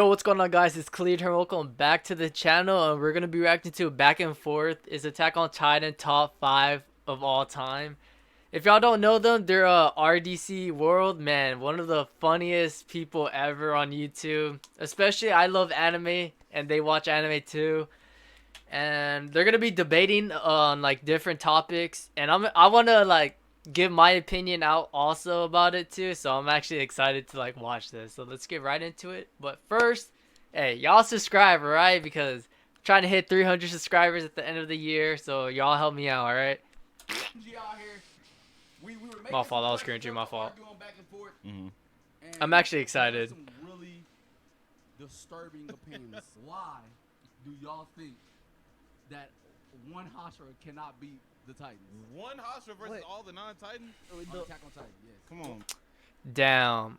Yo, what's going on, guys? It's Khalid here. Welcome back to the channel, and we're gonna be reacting to Back and Forth. Is Attack on Titan top 5 of all time? If y'all don't know them, they're RDCworld, man, one of the funniest people ever on YouTube. Especially, I love anime, and they watch anime too. And they're gonna be debating on like different topics, and I wanna like give my opinion out also about it too, so I'm actually excited to like watch this. So let's get right into it. But first, hey, y'all subscribe, alright? Because I'm trying to hit 300 subscribers at the end of the year, so y'all help me out, alright? My fault, that was cringy, my fault. I'm actually excited. Some really disturbing opinions. Why do y'all think that one Hashira cannot beat the Titans? One Hashira versus all the non-Titans? Attack on Titan, yes. Come on. Damn.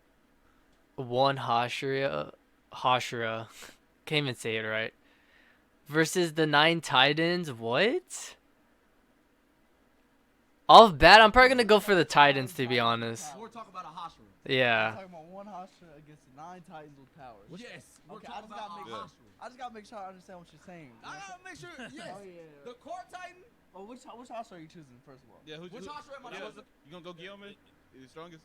One Hashira. Can't even say it right. Versus the 9 Titans? What? Off bat, I'm probably gonna go for the Titans, to be honest. We're talking about a Hashira. Yeah. We're talking about one Hashira against 9 Titans with powers. Yes. Okay, We're talking about a Hashira. I just gotta make sure I understand what you're saying. I gotta make sure, yes. Oh, yeah. The core Titan. Oh, which Hashira are you choosing, first of all? Yeah, Which Hashira am I choosing? You gonna go Guillaume? Is the strongest?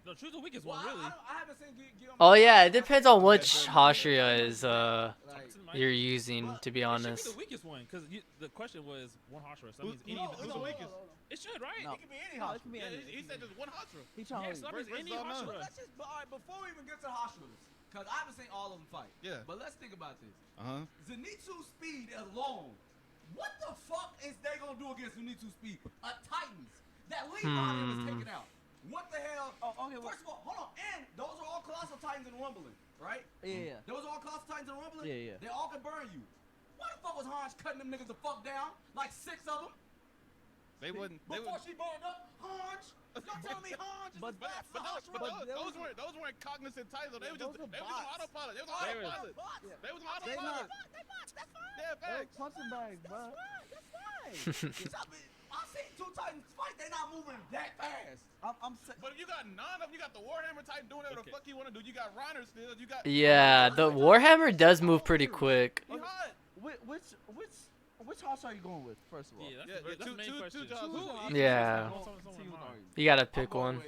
No, choose the weakest Well, one, really. I haven't seen Guillaume. Oh yeah, it depends on which Hashira is Like, you're using, to be It should honest. be the weakest one, because the question was one Hashira, so that means any Who's the weakest? It should, right? No. It can be any No, Hashira. it can be Yeah, any. he said there's one Hashira. He trying Yes, to. that means any Versus all none. Hashira. Let's just, all right, before we even get to Hashiras, because I haven't seen all of them fight. Yeah. But let's think about this. Zenitsu's speed alone. What the fuck is they gonna do against Zenitsu's speed? A Titans that Levi was taken out. What the hell? Oh, okay. First of all, hold on. And those are all colossal Titans in Rumbling, right? Yeah. Those are all colossal Titans in Rumbling. Yeah. They all can burn you. Why the fuck was Hans cutting them niggas the fuck down? Like 6 of them. They wouldn't. Before she burned up, Hans. Y'all telling me Hans is But- as fast as Hashira? Those weren't cognizant Titans. They were Those just were on bots. autopilot. They was on They were- autopilot. Yeah. They was on They autopilot. not. That's fine. Yeah, They're facts. punching bags, bro. That's fine. I seen 2 Titans fight. They not moving that fast. I'm saying. But if you got 9 of them, you got the Warhammer Titan doing whatever the fuck you want to do. You got Reiner still. You got. Yeah, the Warhammer does move pretty quick. He hot. Which Hashira are you going with, first of all? Yeah, Yeah, that's the main two question. jobs. Yeah. You gotta pick one.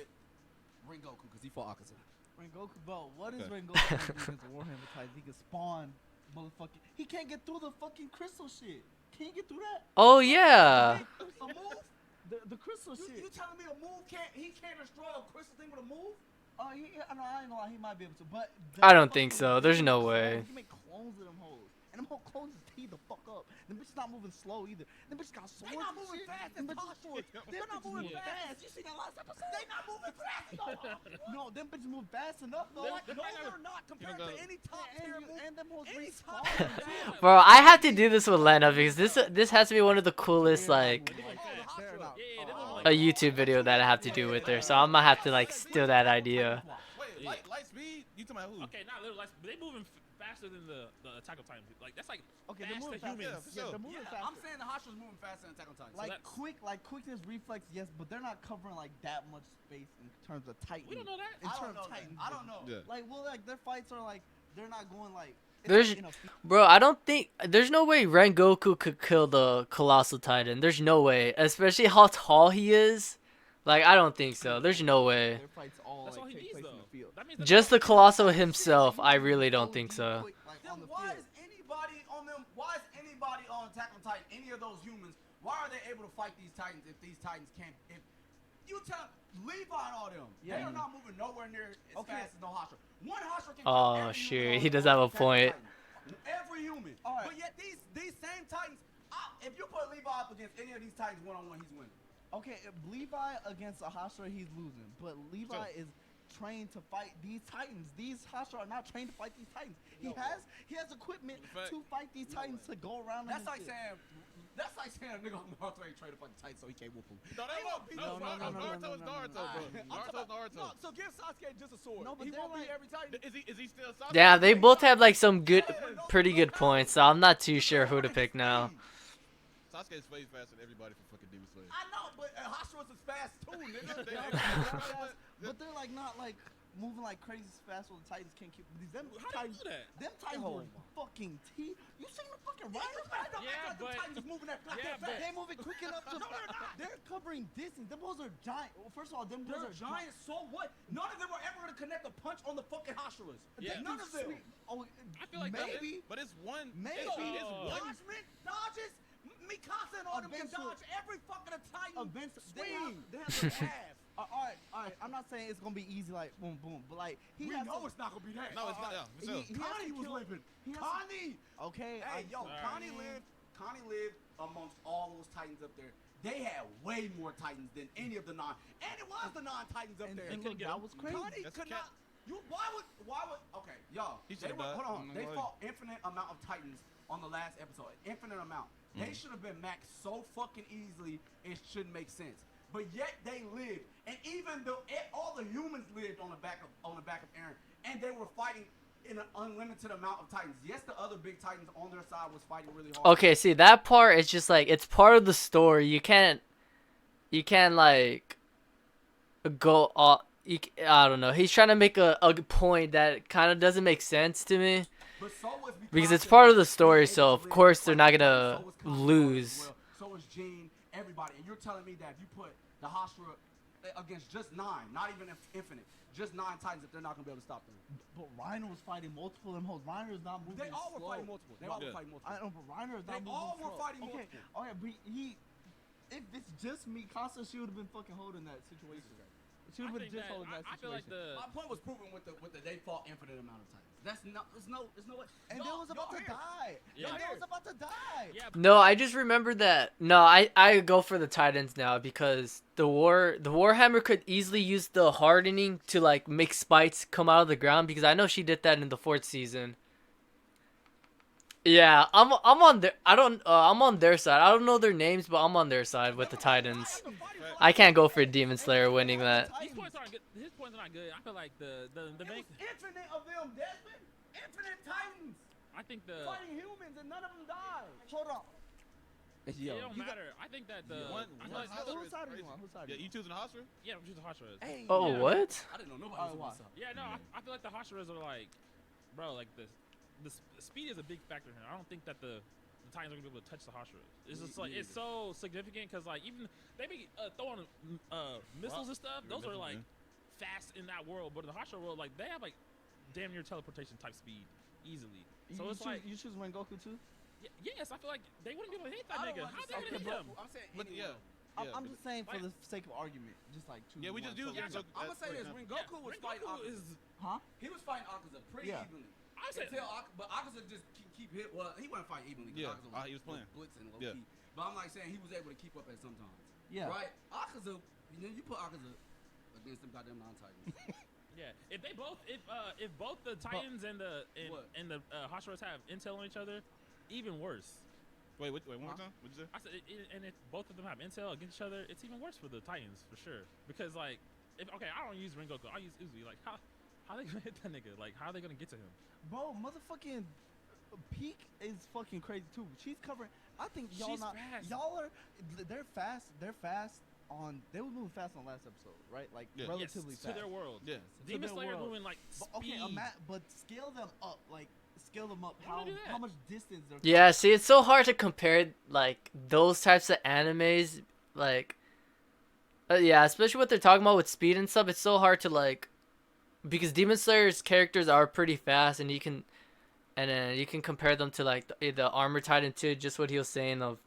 Rengoku, because he fought Akaza. Rengoku, bro. What is Rengoku gonna do against a Warhammer Titan? He can spawn, motherfucking. He can't get through the fucking crystal shit. Can you get through that? Oh yeah. A move? The crystal shit. You telling me a move he can't destroy a crystal thing with a move? Oh, I know, I ain't gonna lie, he might be able to, but I don't think so. There's no way. He can make clones of them hoes, and them whole clones is teed the fuck up. Them bitches not moving slow either. Them bitches got swords. They not and moving shit. fast. Them Them bitches bitches They're not moving Yeah. fast. You seen that last episode? They not moving fast. No, them bitches move fast enough though. They're No, not- they're not compared to any top tier move. And them hoes Any respawn. top Bro, I have to do this with Lena because this has to be one of the coolest like They're not. Yeah, they Oh. look a YouTube video that I have to do with her. So I'm gonna have to like steal that idea. Wait, light speed? You talking about who? Okay, not little lights, but they moving faster than the Attack on Titan. Like, that's like Okay, fast they're moving to fast. humans. for Yeah, sure. they're moving Yeah, faster. I'm saying the Hashira's moving faster than Attack on Titan. Like that's- quickness, reflex, yes, but they're not covering like that much space in terms of Titan. We don't know that. In I don't terms know of that. Titan. I don't know. Yeah. Like, well, like their fights are like they're not going like. it's There's- like in a Bro, I don't think there's no way Rengoku could kill the Colossal Titan. There's no way, especially how tall he is. Like I don't think so. There's no way. Their fights all That's like all he take needs, place though. in the field. That means that's Just all- the Colossal himself, I really don't think so. Quick, like, on Then the why field. is anybody on them? Why is anybody on Attack on Titan? Any of those humans? Why are they able to fight these Titans if these Titans can't? If you tell Levi and all them, they Yeah. are not moving nowhere near as Okay. fast as no Hashira. One Hashira can. Oh, kill every shit, human he on does the have a Attack on point. Titan. Every human. All right. But yet these same Titans, if you put Levi up against any of these Titans one on one, he's winning. Okay, if Levi against a Hashira, he's losing. But Levi Sure. is trained to fight these Titans. These Hashira are not trained to fight these Titans. No He has equipment Fact. to fight these No Titans way. to go around. That's them like and shit. saying. That's like saying a nigga on Naruto ain't trying to fight the Titan, so he can't whoop him. No, they won't. No, Naruto's Naruto, bro. Naruto's Naruto. No, so give Sasuke just a sword. No, but he they're won't beat like- every Titan. Is he still Sasuke? Yeah, they both have like some pretty good points. So I'm not too sure who to pick now. Sasuke's way faster than everybody from fucking Demon Slayer. I know, but Hashira's is fast too, nigga. But they're like not like moving like crazy fast, so the Titans can't keep. Them How do you Titans, do that? them Titans were fucking teeth. You seen the fucking Rhinos? Yeah, The but Titans moving that Yeah, but- They moving quick enough to. They're covering distance. Them bulls are giant. Well, first of all, them bulls They're are giants, so what? None of them are ever gonna connect a punch on the fucking Hashras. Yeah. None of them. Oh, I feel like maybe. that But it's one. Maybe. It's one. Dodges. Mikasa and all them can Eventually- dodge every fucking Titan Eventually, swing. they have the half. All right. I'm not saying it's gonna be easy like boom, boom, but like We has know to- it's not gonna be that. No, it's not. Yeah, for sure. he has Connie to was kill- living. he has to- Connie. Okay, Hey, yo, Sorry. Connie lived amongst all those Titans up there. They had way more Titans than any of the non, and it was the non-Titans up and, there. and look, get that him. was crazy. Connie That's could cat. not. Why would? Okay, y'all. He They should've were, died. hold on. I'm not They gonna fought infinite amount of Titans on the last episode. Infinite amount. They should have been maxed so fucking easily. It shouldn't make sense. But yet they lived, and even though all the humans lived on the back of Aaron, and they were fighting in an unlimited amount of Titans. Yes, the other big Titans on their side was fighting really hard. Okay, see that part is just like it's part of the story. You can't like go. I don't know. He's trying to make a point that kind of doesn't make sense to me. But so was Because it's Mikasa, part of the was story, able so to of live course they're not fighting. gonna So was Connie lose. as well. So was Jean, everybody. And you're telling me that if you put the Hashra against just 9, not even infinite, just 9 Titans, that they're not gonna be able to stop them. But Reiner was fighting multiple of them hoes. Reiner is not moving They all were slow. fighting multiple. They all were Yeah. fighting multiple. I know, but Reiner is not They moving all were slow. fighting okay. multiple. Okay, but if it's just Mikasa, she would have been fucking holding that situation. She would have been just holding that I feel situation. like My point was proven with the they fought infinite amount of Titans. There's no way. and they was about to die. Yeah. And they was about to die. yeah, No, I just remember that. No, I go for the Titans now because the Warhammer could easily use the hardening to like make spikes come out of the ground because I know she did that in the 4th season. Yeah, I'm on their I'm on their side. I don't know their names, but I'm on their side with the Titans. I can't go for Demon Slayer winning that. These points aren't good. His points are not good. I feel like the It main. was infinite of them, Desmond. Infinite Titans I think the. fighting humans, and none of them died. Hold on. It don't matter. I think that the. One- I feel one like Hashra Whose is side are crazy. you on? Whose side are Yeah, you you choosing the Hashra? Yeah, I'm choosing Hashras. Hey. Oh, Yeah. what? I didn't know nobody Oh, was why? on this. Yeah, no, I feel like the Hashras are like, bro, like the speed is a big factor here. I don't think that the Titans are gonna be able to touch the Hashras. It's just like it's so significant because like even they be throwing missiles and stuff. Those are missiles, like fast in that world, but in the Hashra world, like they have like damn near teleportation type speed easily. So it's like you choose Rengoku too? yes, I feel like they wouldn't be able to hit that I nigga. don't How they gonna understand, hit him? but I'm saying But anyone. yeah. I'm just saying for Like- the sake of argument, just like choose Yeah, we one. just use So- Rengoku. I'm gonna say this: when Goku was fighting Rengoku Akaza, is. Huh? he was fighting Akaza pretty Yeah. evenly. I said But Akaza just keep hit. Well, he wasn't fighting evenly. 'Cause Yeah, Akaza he was playing. blitzing low Yeah. key. But I'm like saying he was able to keep up at some times. Yeah. Right? Akaza, you put Akaza against them goddamn non-Titans. yeah. If both the Titans and the What? Hashras have intel on each other, even worse. Wait, one more time? What'd you say? I said, and if both of them have intel against each other, it's even worse for the Titans for sure. Because like, I don't use Rengoku, I use Uzi. Like, how they gonna hit that nigga? Like, how are they gonna get to him? Bro, motherfucking Peak is fucking crazy too. She's covering. I think y'all She's not. fast. Y'all are. They're fast. They're fast on. They were moving fast on the last episode, right? Like Yeah. relatively Yes, fast. to their world. Yeah. Demon their Slayer world. moving like But, speed. okay, but scale them up. Like scale them up. How do they do How that? much distance they're. Yeah, see, it's so hard to compare like those types of animes, like, yeah, especially what they're talking about with speed and stuff. It's so hard to like, because Demon Slayer's characters are pretty fast, and then you can compare them to like the Armor Titan too. Just what he was saying of,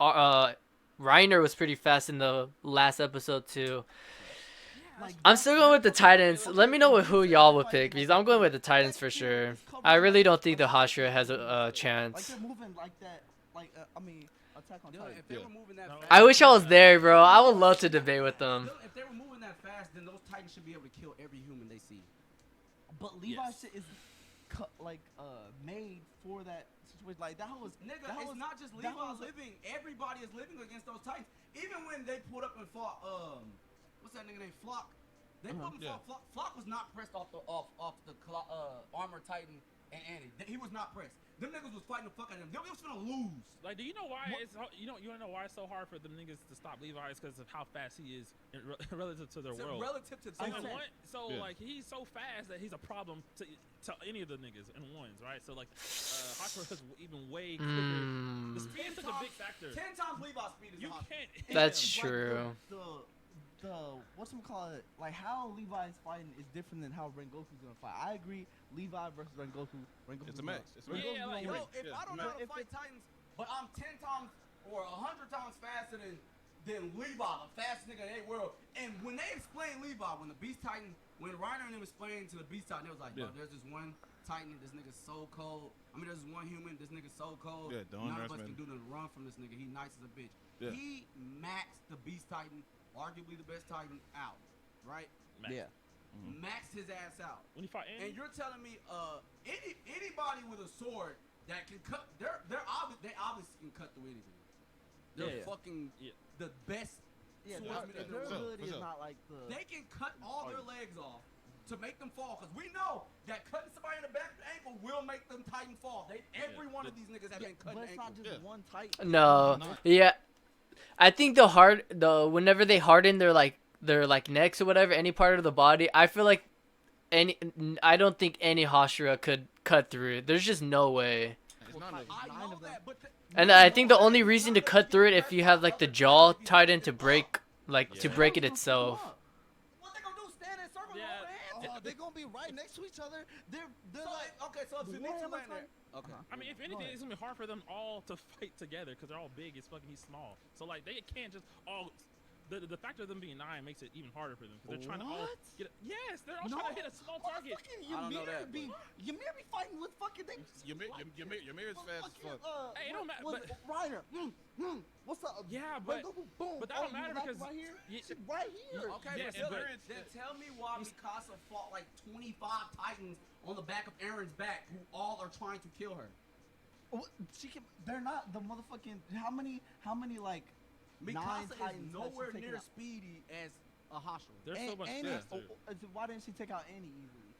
Reiner was pretty fast in the last episode too. Like, I'm still going with the Titans. Let me know who y'all would pick because I'm going with the Titans for sure. I really don't think the Hashira has a Like chance. they're moving like that. Like Attack on Yo, Titan. if they Yeah. were moving that No. fast, I wish I was there, bro. I would love to debate with them. If they were moving that fast, then those Titans should be able to kill every human they see. But Levi's Yes. shit is made for that situation. Like that was Nigga, that it's was, not just that Levi was a- living. Everybody is living against those Titans. Even when they pulled up and fought, what's that nigga named Flock? They pulled up and Yeah. fought Flock. Flock was not pressed off the armor Titan and Andy. He was not pressed. Them niggas was fighting the fuck out of them. They was finna lose. Like, do you know why you wanna know why it's so hard for them niggas to stop Levi? It's because of how fast he is relative to their world. Relative to Like he's so fast that he's a problem to any of the niggas in ones, right? So like Hashira is even way quicker. The speed is such a big factor. 10 times Levi's speed is You Hashira. can't hit That's him. true. The whatchamacallit, like how Levi's fighting is different than how Rengoku's gonna fight. I agree, Levi versus Rengoku. It's a match. It's a match. Yeah, like, Yo, if Yeah. I don't know how to fight Titans, but I'm 10 times or 100 times faster than Levi, the fastest nigga in the world. And when they explained Levi, when the Beast Titan, when Reiner and them explained to the Beast Titan, they was like, bro, there's this one Titan, this nigga's so cold. I mean, there's this one human, this nigga's so cold. Yeah, don't None of us underestimate can do nothing run from this nigga. He nice as a bitch. Yeah. He maxed the Beast Titan, arguably the best Titan, out, right? Max. Yeah. Maxed his ass out. When you fight And Andy, you're telling me, anybody with a sword that can cut, they obviously can cut through anything. They're Yeah. fucking Yeah. the best Yeah, swordsmen in the their world. ability is So- not like the. They can cut all their legs off to make them fall, because we know that cutting somebody in the back of the ankle will make them Titan fall. Every one of these niggas have been cut But the it's not ankle. just Yeah. one type. No. Not. Yeah. I think whenever they harden their necks or whatever, any part of the body, I feel like I don't think any Hashira could cut through it. There's just no way. It's not like- I Nine know of them. that, but And I think the only reason to cut through it if you have like the jaw tightened to break to Yeah. break it itself. what they gonna do? Stand in circle and Yeah. hold their hands? They're gonna be right next to each other. They're So, like. okay, so if the Zenitsu Warhammer land there, okay. I mean, if Go anything, ahead. it's gonna be hard for them all to fight together because they're all big as fucking. He's small, so like they can't just all. The factor of them being 9 makes it even harder for them because they're trying to all What? get. Yes, they're all trying to hit a small target. I don't know that, Ymir be fighting with fucking. Ymir's fast as fuck. Hey, it don't matter, but- Reiner. What's up? Yeah, but- boom. but that don't you matter like because- right here. Yeah. Shit, right here. Okay, Yeah, but still, but- then tell me why Mikasa fought like 25 Titans on the back of Aaron's back, who all are trying to kill her. She can. They're not the motherfucking. How many like. Nine Mikasa Titans is that nowhere she taken near out. speedy as a Hashira. There's so much Annie, faster. why didn't she take out Annie easily?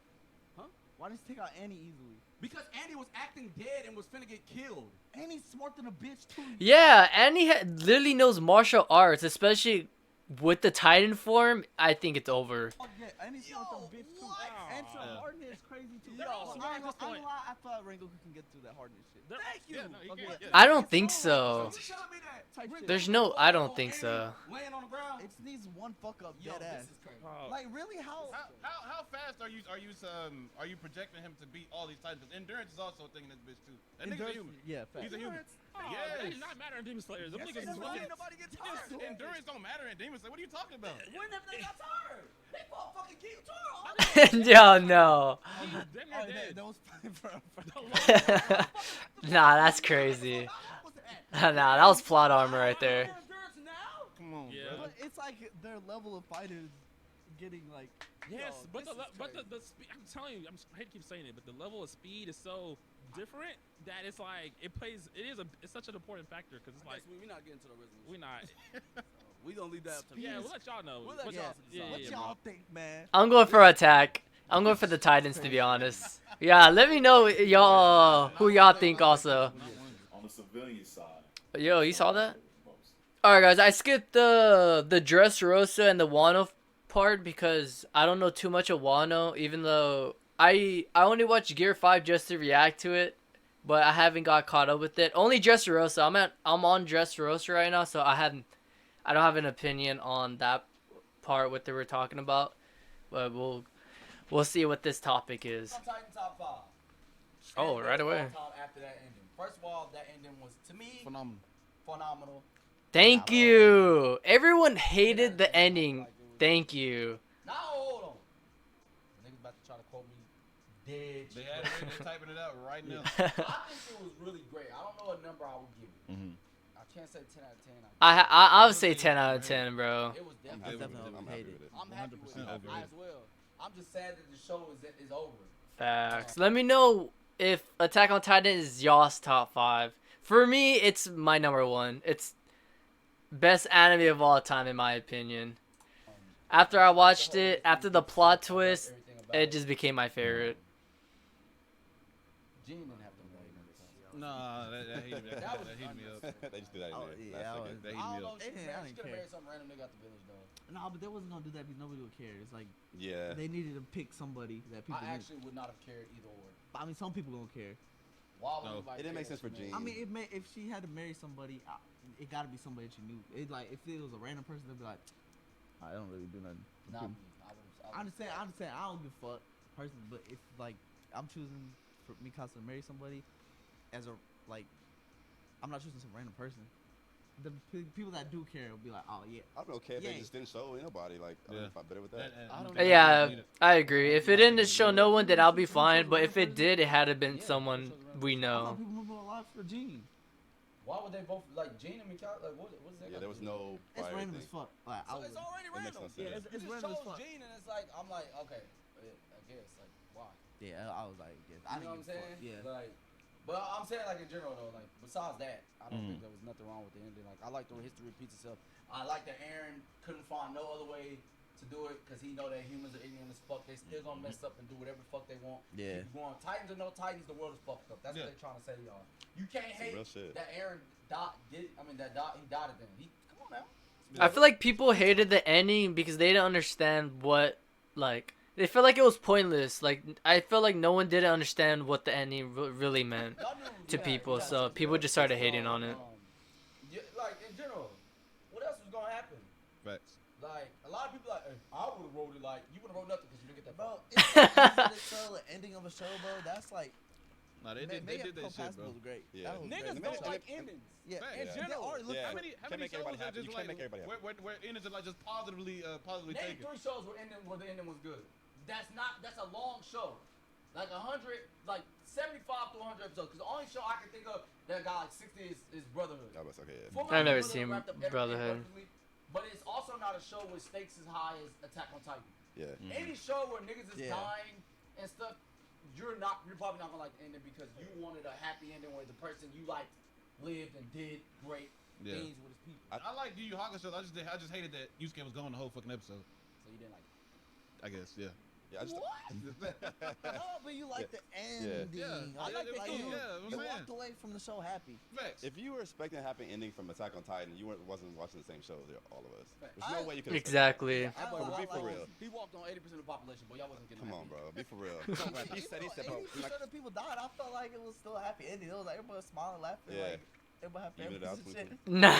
Huh? Why didn't she take out Annie easily? Because Andy was acting dead and was finna get killed. Annie's smart than a bitch too. Yeah, Annie literally knows martial arts, especially with the Titan form. I think it's over. Oh, yeah, Annie's smart than a bitch too. what? And so Yeah. hardness is crazy too. They're all smart at this I ain't point. gonna lie, I thought Rengoku can get through that hardness shit. They're- Thank you. Yeah, no, he Okay. can't. Yeah. I don't think so. You telling me that? Type shit. There's no. I don't think so. Laying on the ground. It needs one fuck up Yo, dead ass. this is crazy. Oh, Like really, how? How fast are you projecting him to beat all these titans? 'Cause endurance is also a thing in this bitch too. That nigga's a Endurance- human. Yeah, fact. He's a human. oh, Yes. that does not matter in Demon Slayer. Them Yes, niggas it is does. fucking. Nobody gets tired. Endurance don't matter in Demon Slayer. What are you talking about? When have they got tired? They fought fucking Gyutaro. Yo, no. He's damn near Oh, dead. that was fine for Nah, that's crazy. Nah, that was plot armor right there. Endurance now? Come on, Yeah. bro. But it's like their level of fighters getting like. Yes, Yo, but this is the speed. I'm telling you, I hate to keep saying it, but the level of speed is so different that it's like it's such an important factor because it's like We're not getting to the resolution. we're not. We gonna leave that up to the Yeah, we'll let y'all know. We'll let What y'all y'all- decide. What y'all think, man? I'm going for attack. I'm going for the Titans to be honest. Yeah, let me know y'all who y'all think also. On the civilian side. Yo, you saw that? Alright guys, I skipped the Dressrosa and the Wano part because I don't know too much of Wano, even though I only watched Gear 5 just to react to it, but I haven't got caught up with it. Only Dressrosa. I'm on Dressrosa right now, so I don't have an opinion on that part what they were talking about. But we'll see what this topic is. Titan top 5. Oh, right away. After that ending. First of all, that ending was to me Phenomenal. Thank you. Everyone hated the ending. Thank you. Now hold on. Niggas about to try to quote me dead. They had it, they're typing it out right now. I think it was really great. I don't know what number I would give it. Mm-hmm. I can't say 10 out of 10. I would say 10 out of 10, bro. It was I'm definitely. happy with it. I'm happy with it. 100% I over it. as well. I'm just sad that the show is over. Facts. Let me know if Attack on Titan is y'all's top 5. For me, it's my number 1. It's best anime of all time in my opinion. After I watched it, after the plot twist, Everything about it just became my favorite. Gene didn't have to marry him. Nah, that heated me. That was That heated me up. They just do that. Oh, Anyway. yeah, That's I okay. That I heated don't me know. up. She I could didn't have care. married some random nigga out the village though. Nah, but they wasn't gonna do that because nobody would care. It's like Yeah. they needed to pick somebody that people. I knew. actually would not have cared either or. I mean, some people don't care. Why would No. anybody It didn't make care sense for that she Gene. I married- mean, if she had to marry somebody, it got to be somebody that she knew. It like if it was a random person, they'd be like, I don't really do nothing. Not me. I understand. I don't give a fuck, personally. But if like I'm choosing for Mikasa to marry somebody, as a like, I'm not choosing some random person. The people that do care will be like, oh yeah. I'd be okay if Yeah. they just didn't show anybody. Like, Yeah. if I'm better with that. I don't Yeah, I agree. If it didn't show no one, then I'll be fine. But if it did, it had to been Yeah, someone we I thought know. people moving a lot for Gene. Why would they both like Gene and Mikasa? Like what's that? Yeah, got there to was do? no. It's prior random thing. as fuck. Like, So it's already It makes random. no sense. Yeah, You it's just random as chose fuck. Gene and it's like I'm like okay, I guess like why? Yeah, I was like, yeah, I You know what I'm didn't give a fuck. saying? Yeah. Like, but I'm saying like in general though, like besides that, I don't Mm. think there was nothing wrong with the ending. Like I like the history repeats itself. I like that Aaron couldn't find no other way to do it because he know that humans are ignorant as fuck. They still gonna mess up and do whatever the fuck they want. Yeah. Keep going. Titans or no Titans, the world is fucked up. That's Yeah. what they're trying to say to y'all. You can't Some hate real shit. that Aaron died. He died at them. Come on now. I feel like people hated the ending because they didn't understand what, like, they felt like it was pointless. Like, I felt like no one didn't understand what the ending really meant Y'all knew, to yeah, people, yeah, so people just started hating on it. Yeah, like in general, what else was gonna happen? Facts. Like a lot of people like, hey, I would have wrote it like you would have wrote nothing because you didn't get that. Bro, far. it's easy to tell the ending of a show, bro. That's like, Nah, they did that shit, bro. was great. Yeah. That was Niggas great. don't like endings. Yeah, Facts. In Yeah. general, Yeah. How many Can't make shows everybody are happy. just You like can't make everybody happy. where endings are like just positively name taken? 3 shows where the ending was good. That's a long show. Like 100, like 75 to 100 episodes. Because the only show I can think of that got like 60 is Brotherhood. I was okay. Yeah. Full I've never Metal seen wrapped up everything Brotherhood. perfectly, but it's also not a show with stakes as high as Attack on Titan. Yeah. Any show where niggas is Yeah. dying and stuff, you're probably not gonna like the ending because you wanted a happy ending where the person you liked lived and did great Yeah. things with his people. I like Yu Yu Hakusho. I just hated that Yusuke was gone the whole fucking episode. So you didn't like it. I guess, yeah. Yeah. I just. No, but you like the ending. Yeah. I like Yeah, the ending. yeah, I'm You saying. walked away from the show happy. Facts. If you were expecting a happy ending from Attack on Titan, you wasn't watching the same show as all of us. There's no way you could. Exactly. That boy I was be for real. He walked on 80% of the population, but y'all wasn't getting Come on, happy. bro. Be for real. He said, bro. 80% of people died. I felt like it was still a happy ending. It was like everybody was smiling, laughing. Yeah. Like, everybody had Even it out families and shit. Nah.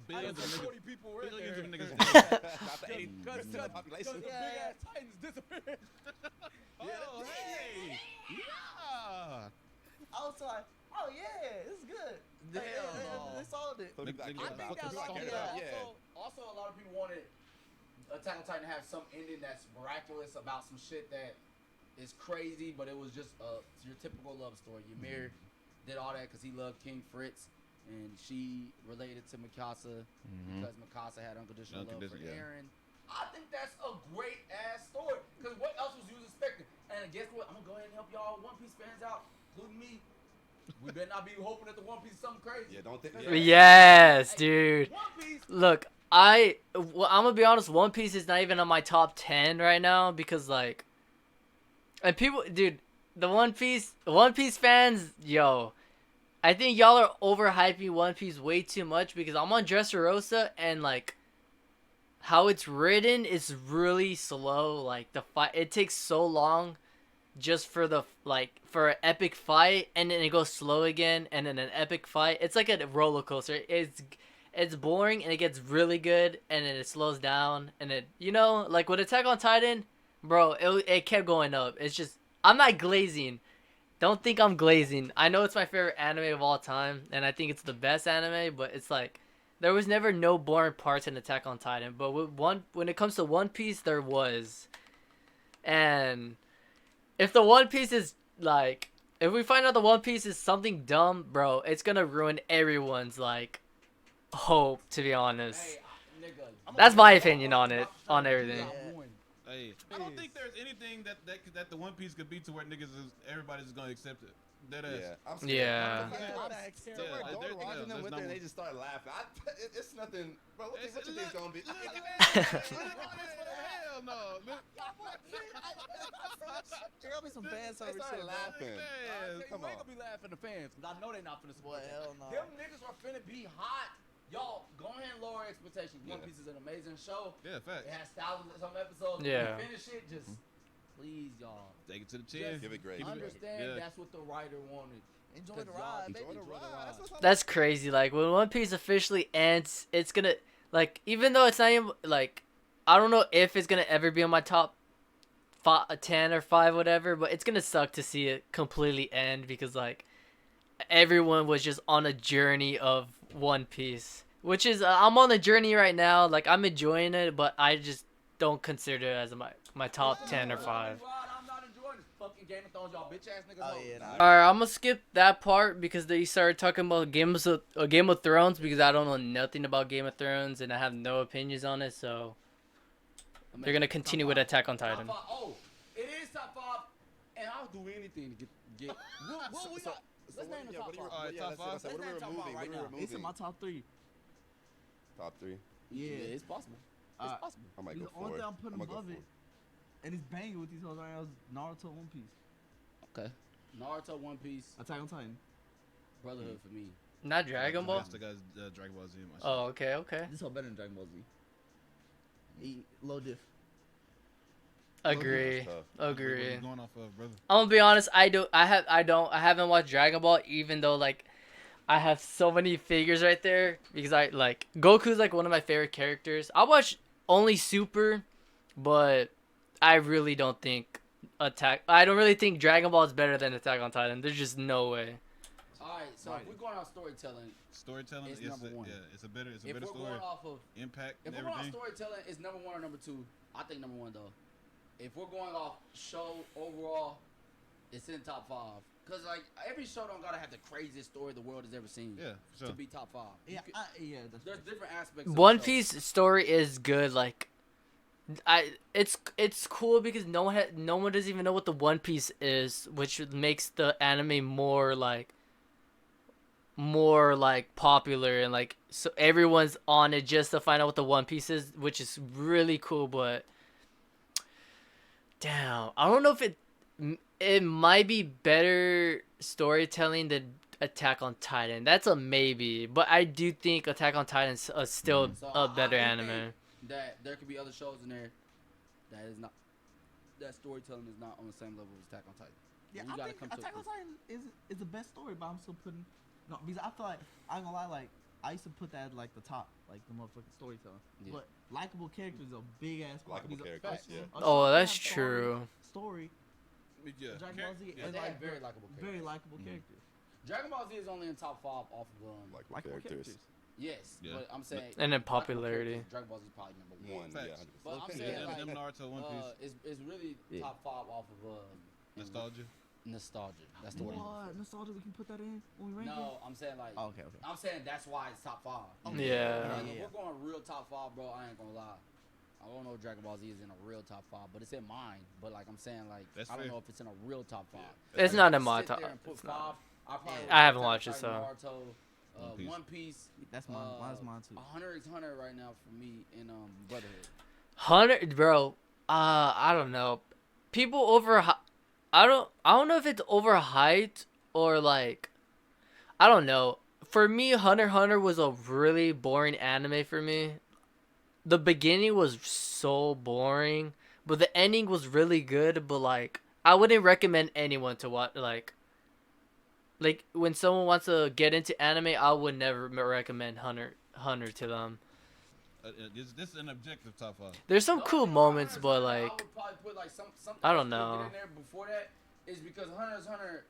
Billions of niggas. 40 people were in Billions there. of niggas. Not the 80% of the population. Because the Yeah, big yeah. ass Titans disappeared. Oh, hey. Yeah. I was like, oh yeah, this is good. Hell no. They solved it. So people I care think about- that's people all. care about- Yeah. Also, a lot of people wanted Attack on Titan to have some ending that's miraculous about some shit that is crazy, but it was just your typical love story. Ymir did all that because he loved King Fritz, and she related to Mikasa because Mikasa had unconditional love for Unconditional, yeah. Eren. I think that's a great ass story. Because what else was you expecting? And guess what? I'm gonna go ahead and help y'all One Piece fans out, including me. We better not be hoping that the One Piece is something crazy. Yeah, don't think. Yes, dude. One Piece. Look, I'm gonna be honest. One Piece is not even on my top 10 right now because like, and people, dude, the One Piece fans, yo, I think y'all are overhyping One Piece way too much because I'm on Dressrosa and like, how it's written is really slow. Like the fight, it takes so long, just for the for an epic fight, and then it goes slow again, and then an epic fight. It's like a roller coaster. It's boring and it gets really good and then it slows down and it like with Attack on Titan, bro, it kept going up. It's just I'm not glazing. Don't think I'm glazing. I know it's my favorite anime of all time and I think it's the best anime, but it's like there was never no boring parts in Attack on Titan, but when it comes to One Piece there was. And if the One Piece is like if we find out the One Piece is something dumb, bro, it's going to ruin everyone's like hope, to be honest. Hey, nigga. That's my opinion on it, on everything. Hey, I don't think there's anything that the One Piece could be to where everybody's just gonna accept it. Dead ass. Yeah, I'm scared. Yeah. So we're Dora watching them with it, and they just start laughing. It's nothing, bro. What you think it's gonna be? Hell no. There gotta be some fan They service started shit, bro. laughing. You Come ain't on. gonna be laughing at the fans, because I know they not finna support Boy, that. hell no. Them niggas are finna be hot. Y'all, go ahead and lower expectations. One Yeah. Piece is an amazing show. Yeah, facts. It has thousands of some episodes. Yeah. Finish it, just please, y'all. Take it to the chin. Give it grace. Understand Yeah. that's what the writer wanted. Enjoy the Cause y'all ride, enjoy baby. the ride. That's what's up. That's crazy. Like when One Piece officially ends, it's gonna like even though it's not even like I don't know if it's gonna ever be on my top 10 or 5 whatever, but it's gonna suck to see it completely end because like everyone was just on a journey of One Piece, which is I'm on a journey right now. Like I'm enjoying it, but I just don't consider it as my top 10 or 5. I'm not enjoying this fucking Game of Thrones, y'all bitch ass niggas. Oh, know. yeah, nah. Alright, I'm gonna skip that part because they started talking about Game of Thrones because I don't know nothing about Game of Thrones and I have no opinions on it, so they're gonna continue with Attack on Titan. Top 5. Oh, it is top 5, and I'll do anything to get. What we got? Let's name the top 5. Alright, top five. What are we Let's name top removing? five right What are now. we It's in my removing? top 3. Top 3. Yeah. it's possible. Uh, It's possible. I might The go only 4. thing I'm putting I'ma go above it, 4. and it's banging with these hoes right now, is Naruto, One Piece, Okay. Naruto, One Piece, Attack on Titan. Brotherhood for me. Not Dragon Ball? That's the guy's Dragon Ball Z. and my shit. Oh, okay. This whole better than Dragon Ball Z. Low diff. Agree. That's tough. What Agree. you going off of, brother? I'm gonna be honest, I haven't watched Dragon Ball even though like I have so many figures right there because I like Goku's like one of my favorite characters. I watch only Super, but I really don't think I don't really think Dragon Ball is better than Attack on Titan. There's just no way. Alright, so if we're going off storytelling, Storytelling It's is number one. Yeah, it's a better if story. we're going off of Impact If and we're going off everything. storytelling, is number 1 or number 2? I think number 1 though. If we're going off show overall, it's in top 5. Cause like every show don't gotta have the craziest story the world has ever seen. Yeah, for To sure. be top 5. Yeah, that's There's true. different aspects. Of One the show. Piece story is good. Like, it's cool because no one doesn't even know what the One Piece is, which makes the anime more like popular and like so everyone's on it just to find out what the One Piece is, which is really cool. But damn, I don't know if it might be better storytelling than Attack on Titan. That's a maybe, but I do think Attack on Titan's still So a I better do anime. think that there could be other shows in there that storytelling is not on the same level as Attack on Titan. Yeah, We I gotta think come to Attack on Titan is the best story, but I'm still putting no because I feel like I ain't gonna lie, like I used to put that at, like the top, like the motherfucking storytelling. Yeah. But likable characters are a big ass part. Likeable Because characters, yeah. a show Oh, can that's have true. Story, Yeah. Dragon Ball Z, Yeah. and They like have very likable characters. very likable characters. Dragon Ball Z is only in top 5 off of Likable Likable characters. yes, Yeah. but I'm saying And then likable popularity. characters, Dragon Ball Z is probably number 1. One, yeah. Facts. 100%. But I'm Okay. saying Yeah, like them Naruto, One Piece. it's really Yeah. top 5 off of Nostalgia. nostalgia. That's the word. What nostalgia we can put that in when we rank No, I'm saying like it? Oh, okay. I'm saying that's why it's top 5. Yeah. Like, if we're going real top 5, bro, I ain't gonna lie. I don't know if Dragon Ball Z is in a real top 5, but it's in mine. But like I'm saying, like That's I don't fair. know if it's in a real top 5. It's Like, not if in I my sit top. there and put It's not. 5, I probably would I haven't put watched it, Attack so. Naruto, One Piece. That's mine. Mine's mine too. Hunter x Hunter right now for me in Brotherhood. Hunter, bro. I don't know. People I don't know if it's overhyped or like, I don't know. For me, Hunter x Hunter was a really boring anime for me. The beginning was so boring, but the ending was really good. But like, I wouldn't recommend anyone to watch. Like when someone wants to get into anime, I would never recommend Hunter to them. This is an objective top 5. There's some The cool only reason moments, Hunter x but Hunter, I like, would probably put like something I don't else to know. get in there before that is because Hunter x Hunter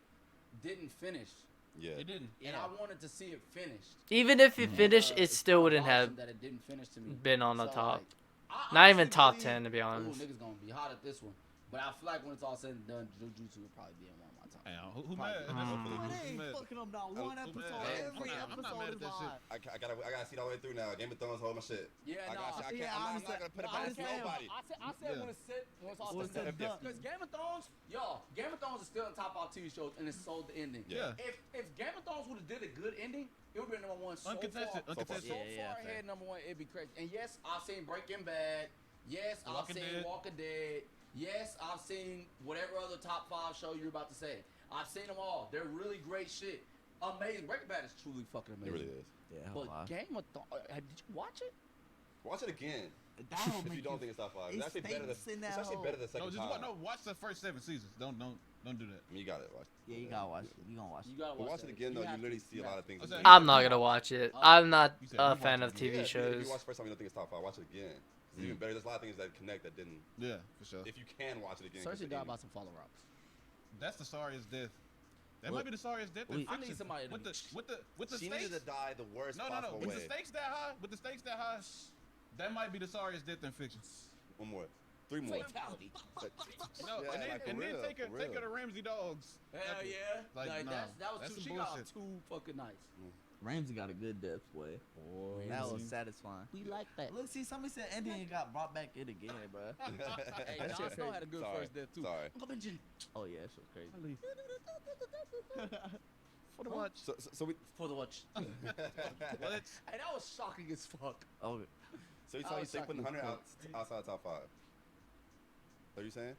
didn't finish, Yeah. It didn't. and I wanted to see it finished. even if it And, finished, it it's still kinda wouldn't have bothersome that it didn't finish to me. been on the So, top. like, I Not even honestly top believe- 10 to be Ooh, honest. niggas gonna be hot at this one, but I feel like when it's all said and done, Jujutsu would probably be in one of my Hey, who mad? It ain't fucking up not one episode. Every episode is live. I gotta see it all the way through now. Game of Thrones, hold my shit. Yeah, I nah. gotta, I'm not gonna put it past nobody. I said when it's all What's said, that? because Game of Thrones, Game of Thrones is still in top 5 TV shows, and it sold the ending. Yeah. If Game of Thrones would have did a good ending, it would have been number 1 so Uncontested, far, uncontested. so Yeah, far fair. ahead. Number 1, it'd be crazy. And yes, I've seen Breaking Bad. Yes, I've Walking seen Dead. Walking Dead. Yes, I've seen whatever other top 5 show you're about to say. I've seen them all. They're really great shit. Amazing. Breaking Bad is truly fucking It amazing. really is. Yeah, But Game of Thrones, did you watch it? Watch it again. that'll If make you don't think it's top 5, it's It actually better than stinks in it's that actually hole. better the No, second just time. watch the first 7 seasons. Don't do that. I mean, you got it. Watch. Yeah, you gotta watch it. You gonna watch You it. gotta But watch watch it again though. You have literally to. see a lot of things. Okay. I'm not gonna watch it. I'm not You said a you fan watch of it TV Yeah, if shows. you watch the first time, you don't think it's top 5. Watch it again. It's even better. There's a lot of things that connect that didn't. Yeah, for sure. If you can watch it again. 'cause Cersei the died ending- by some follow ups. That's the sorriest death. That What? might be the sorriest death. We- in I fiction. need somebody to with be- the She stakes. needed to die the worst No. possible With way. the stakes that high, that might be the sorriest death in fiction. One more. 3 more. Fatality. No, Yeah, and like, for then real, take her for to real. the Ramsey dogs. Hell After. yeah. Like, Like, nah, that was that's too. some She got bullshit. too fucking nice. Ramsey got a good death, boy. That was Ramsey. satisfying. We like that. Look, see, somebody said ending and got brought back in again, bro. Hey, That Jon shit Snow crazy. had a good Sorry. first death too. Sorry. Uncle Benji. Oh yeah, that shit was crazy. For the watch. So we. For the watch. What? Hey, that was shocking as fuck. Oh, So you I tell you was think putting shocked 100 you outside top 5. Are you saying?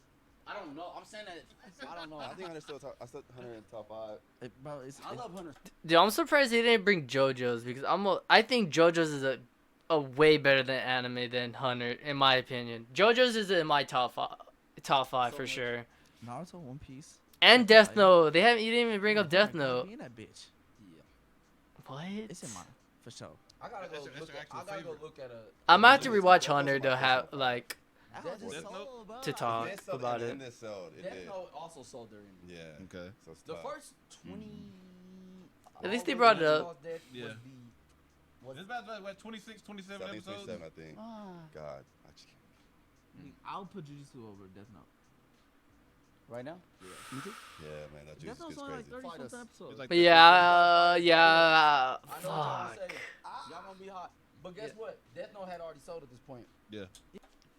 I don't know. I'm saying that. I don't know. I think 100 still top. I said 100 in top 5. bro, I love Hunter. Dude, I'm surprised they didn't bring JoJo's because I think JoJo's is a way better than anime than Hunter in my opinion. JoJo's is in my top 5 So for much. sure. Naruto, One Piece. And Death Note. You didn't even bring up Death Note. Be in that bitch. Yeah. What? It's in mine for sure. I gotta go That's look your at. actual I gotta go favorite. look at a. I'm gonna have to Death rewatch Note Hunter is to my have favorite. like That Death was Note? solo, bro. to talk It sold, about and it. then this sold. It Death did. Note also sold their ending. Yeah. Okay. So it's The tough. first 20. At least they all brought the it up. Lost Death Yeah. Was It's about what 26, 27 I think episodes. 27, I think. God. I just can't. I'll put Jujutsu over Death Note. right now. Me too. Yeah, man. That Death juice Note's is only like crazy. 30 Fight us. something episodes. It's like But yeah, yeah. I know what y'all Fuck. gonna say. Y'all gonna be hot. But guess what? Death Note had already sold at this point. Yeah.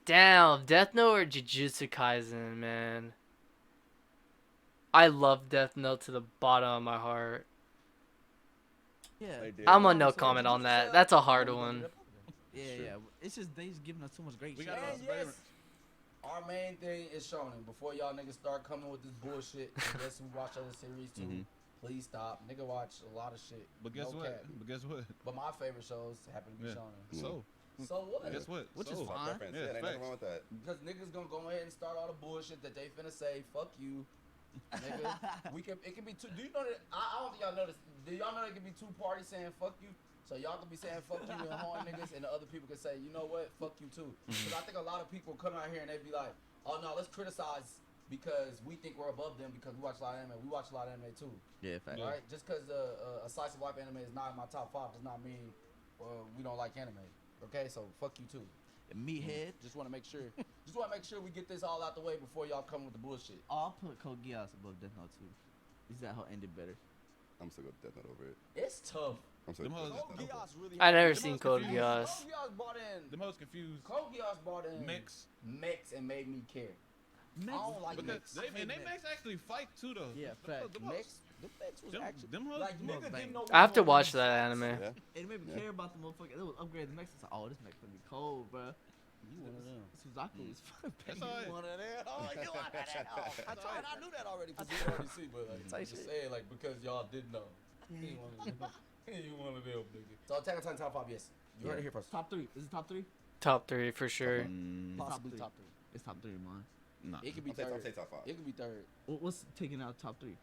Damn, Death Note or Jujutsu Kaisen, man. I love Death Note to the bottom of my heart. Yeah. They did. I'm on no comment on that. That's a hard one. Yeah, yeah. It's just they just giving us too much great We shit. got And us yes, favorite. our main thing is shonen. Before y'all niggas start coming with this bullshit, yes, we watch other series too. Mhm. Please stop. Nigga watch a lot of shit. But guess No what? cap. But guess what? But my favorite shows happen to be Yeah. shonen. So So what? guess what? Which is So, My fine. preference. Yeah, Yeah, ain't nothing facts. wrong with that. Because niggas gonna go ahead and start all the bullshit that they finna say. Fuck you, nigga. It can be two. Do you know that? I don't think y'all know this. Do y'all know it can be two parties saying fuck you? So y'all can be saying fuck you and horn niggas, and the other people can say, you know what, fuck you too. Because I think a lot of people come out here and they be like, oh no, let's criticize because we think we're above them because we watch a lot of anime. We watch a lot of anime too, Yeah, fact. Yeah. right? Just because a slice of life anime is not in my top 5 does not mean we don't like anime. Okay, so fuck you too. Meathead. Just want to make sure. Just want to make sure we get this all out the way before y'all come with the bullshit. Oh, I'll put Code Geass above Death Note too. Is that how it ended better? I'm still going to Death Note over it. It's tough. I'm still Them going hoes- to Code Death Note. Geass really. I never The seen most Code confused- Geass. Code Geass brought in. the most confused Code Geass brought in mix. mechs and made me care. I don't like Because mechs. they mechs actually fight too though. Yeah, The- fact. the Mechs. The mechs was actually them hoes. like nigga bang. didn't know. I have to what watch was that stats. anime. Yeah. It made me Yeah. care about the motherfucker. It was upgraded the next. It's like, oh, this mech gonna be cold, bro. You one of them. Suzaku is That's You all right. one of them. Oh, you one of them. I tried. I knew that already because we already see, but like, Tight just shit. saying like because y'all didn't know. He one of them. He one of them, nigga. So Attack on Titan top 5, yes. You heard it here first. Top 3. Is it top 3? Top 3 for sure. Mm, Possibly three. top 3. It's top 3 in mine. nah. It could be I'll say third. top 5. It could be third. What's taking out top 3?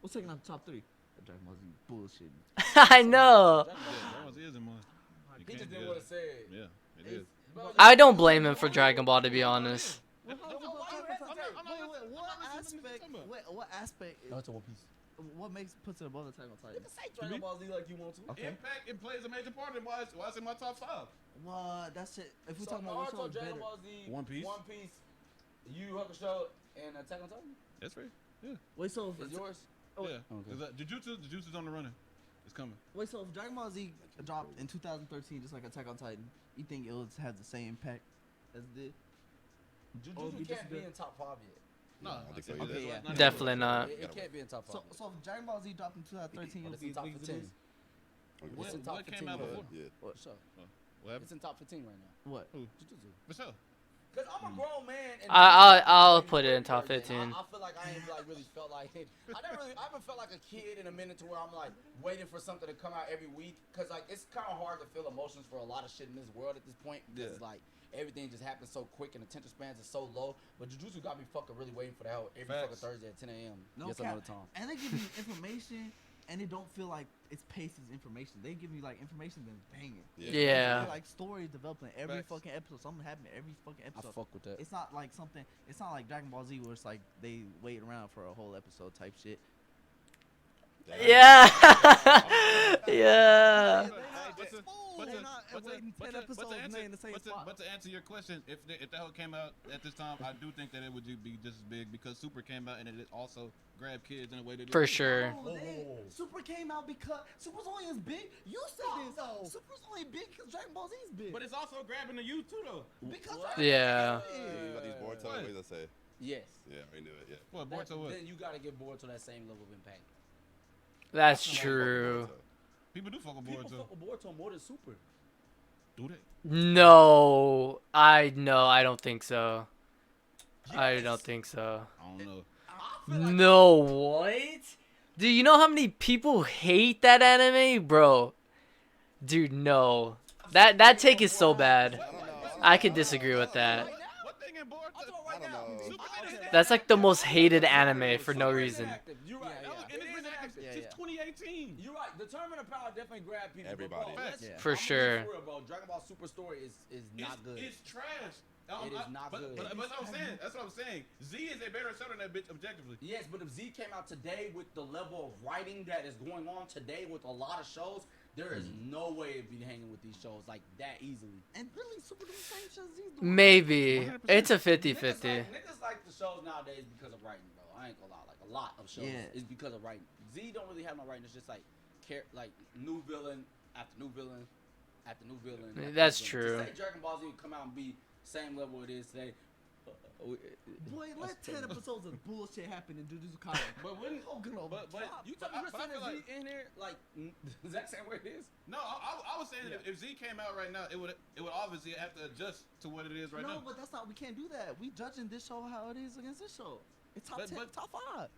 What's taking out the top 3? Dragon Ball Z bullshit. I know. Yeah, that was is in mine. You He can't- just didn't yeah. want to say it. Yeah, it is. Bro, I don't blame him for Dragon Ball, to be honest. What aspect? No, it's a One Piece. What puts it above Attack on You Titan? can say Dragon Ball Z like you want to. Okay. Impact, it plays a major part in why it's in my top 5. What? That's it. If we So talking about what show Naruto, is Dragon better, Ball Z, One Piece. One Piece, Yu Yu Hakusho, and Attack on Titan. That's right. Wait, so Is yours? Oh, Yeah. Okay. Is that Jujutsu's on the running. It's coming. wait, so if Dragon Ball Z dropped in 2013, just like Attack on Titan, you think it would have the same impact as it did? Oh, Jujutsu we can't be disagee. in top 5 yet. No, I don't think so it's either. Okay, not even Definitely close. not. It can't be in top 5 So, yet. so if Dragon Ball Z dropped in 2013, But it it's would in top be 15. What, It's in top what 15 came out right before? Yeah. For sure. What happened? It's in top 15 right now. What? Jujutsu. For sure. Cause I'm a grown man. And I'll put it in top I 15. feel like I ain't like really felt like it. I haven't felt like a kid in a minute to where I'm like waiting for something to come out every week. Cause like it's kind of hard to feel emotions for a lot of shit in this world at this point. Because like everything just happens so quick and attention spans are so low. But Jujutsu got me fucking really waiting for that every fucking Facts. Thursday at 10 a.m. No Yes, cap. another time. And they give you information, and it don't feel like it's paced as information. They give you like information that's banging. Yeah. Like stories developing every Facts. fucking episode. Something happening every fucking I episode. fuck with that. It's not like something. It's not like Dragon Ball Z where it's like they wait around for a whole episode type shit. Yeah. Yeah. But to answer your question, if the hell came out at this time, I do think that it would be just as big because Super came out and it also grabbed kids in a way that it For did. sure. Super came out because Super's only as big. You said this. Super's only big because Dragon Ball Z is big. But it's also grabbing the youth too, though. because Yeah. You got these board What? What does that say? Yes. Yeah, I knew it. Yeah. What, That- Boruto what? Then you gotta get bored to that same level of impact. That's true. People do fuck with People Boruto. fuck with Boruto more than Super. Do they? No, I don't think so. I don't think so. I don't know. No, what? Dude, you know how many people hate that anime, bro? Dude, no. That take is so bad. I could disagree with that. What thing in Boruto? I don't know. Super did it. That's like the most hated anime for no reason. You're right. And it's been active Yeah, since yeah. 2018. You're right. The Tournament of Power definitely grabbed people. Everybody. But bro, let's- Yeah. For I'm gonna be sure. For real, bro. Dragon Ball Super Story is not good. It's trash. It is not but, good. But that's what I'm saying. That's what I'm saying. Z is a better show than that bitch objectively. Yes, but if Z came out today with the level of writing that is going on today with a lot of shows, there is no way it'd be hanging with these shows like that easily. And really, Super doing the same shit as Z's doing. Maybe. It's a 50-50. Niggas like the shows nowadays because of writing, bro. I ain't gonna lie. Like a lot of shows Yeah. is because of writing. Z don't really have no writing. It's just like new villain after new villain after new villain. after That's new true. villain. To say Dragon Ball Z would come out and be same level it is today. Boy, let 10 episodes of bullshit happen in Jujutsu Kaisen. But wouldn't But you tell me you're but I saying feel Z in here like is that same way it is? No, I was saying that if Z came out right now, it would obviously have to adjust to what it is right No, now. but that's not. We can't do that. We judging this show how it is against this show. It's top But- 10, but- top 5.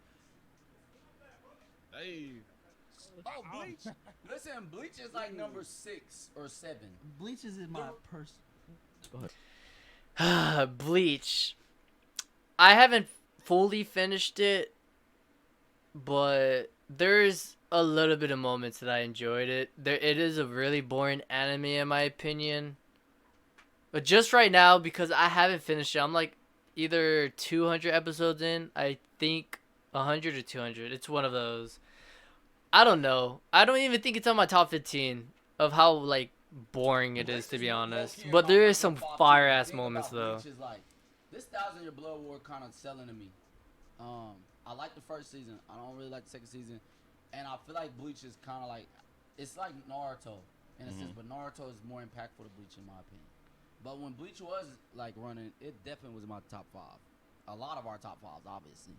Hey, Oh, Bleach. Listen, Bleach is like number 6 or 7. Bleach is in my person. Go ahead. Bleach. I haven't fully finished it, but there's a little bit of moments that I enjoyed it. It is a really boring anime in my opinion. But just right now, because I haven't finished it, I'm like either 200 episodes in. I think 100 or 200. It's one of those. I don't know. I don't even think it's on my top 15 of how like boring it is, to be honest. But there is some fire ass moments though. Bleach is like, this 1,000 Year Blood War kind of selling to me. I like the first season. I don't really like the second season, and I feel like Bleach is kind of like, it's like Naruto in a sense, but Naruto is more impactful to Bleach in my opinion. But when Bleach was like running, it definitely was in my top 5. A lot of our top 5s, obviously.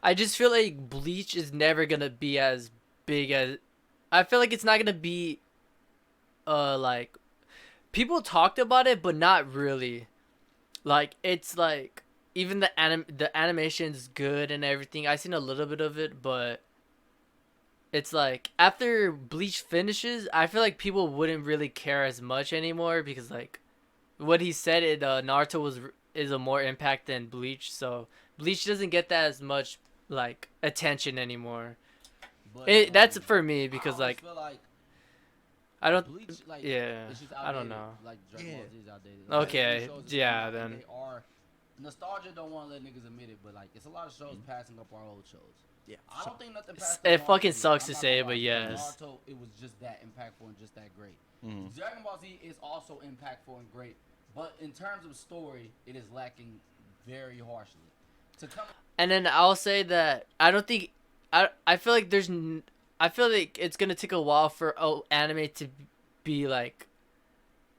I just feel like Bleach is never gonna be as big as. I feel like it's not gonna be. Like, people talked about it, but not really. Like it's like even the animation's good and everything. I seen a little bit of it, but it's like after Bleach finishes, I feel like people wouldn't really care as much anymore because like what he said, Naruto is a more impact than Bleach, so Bleach doesn't get that as much like attention anymore. But, That's for me because I like feel like I don't. Bleach, like, Yeah, it's just I don't outdated. know. Like Dragon Yeah. Ball Z is outdated. Okay, these shows is yeah, coming out and then. they are nostalgia. Don't want to let niggas admit it, but like it's a lot of shows passing up our old shows. Yeah. I don't think nothing passed. It up fucking Naruto. sucks I'm to not say, gonna but lie. yes. Naruto, it was just that impactful and just that great. Mhm. Dragon Ball Z is also impactful and great, but in terms of story, it is lacking very harshly. To come, And then I'll say that I don't think I feel like I feel like it's gonna take a while for anime to be like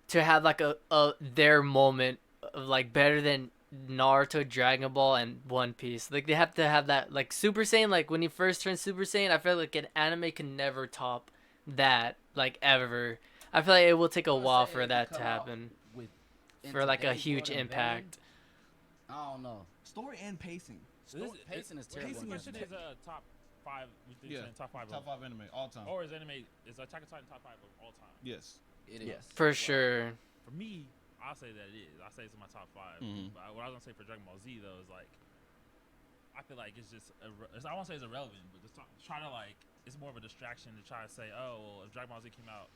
to have like a their moment of like better than Naruto, Dragon Ball, and One Piece. Like they have to have that like Super Saiyan. Like when he first turned Super Saiyan, I feel like an anime can never top that like ever. I feel like it will take a I'm gonna while say for if that you to come out happen with in for like a today's huge world and impact. Banging, I don't know. Story and pacing. Pacing is terrible. Pacing in is anime. top 5. We think Yeah. top 5. Top 5 anime all time. Or is Attack on Titan top 5 of all time? Yes. It is. Yes. For sure. For me, I'll say that it is. I'll say it's in my top 5. But what I was gonna say for Dragon Ball Z though is like, I feel like it's just I won't say it's irrelevant, but just try to like it's more of a distraction to try to say, oh, well, if Dragon Ball Z came out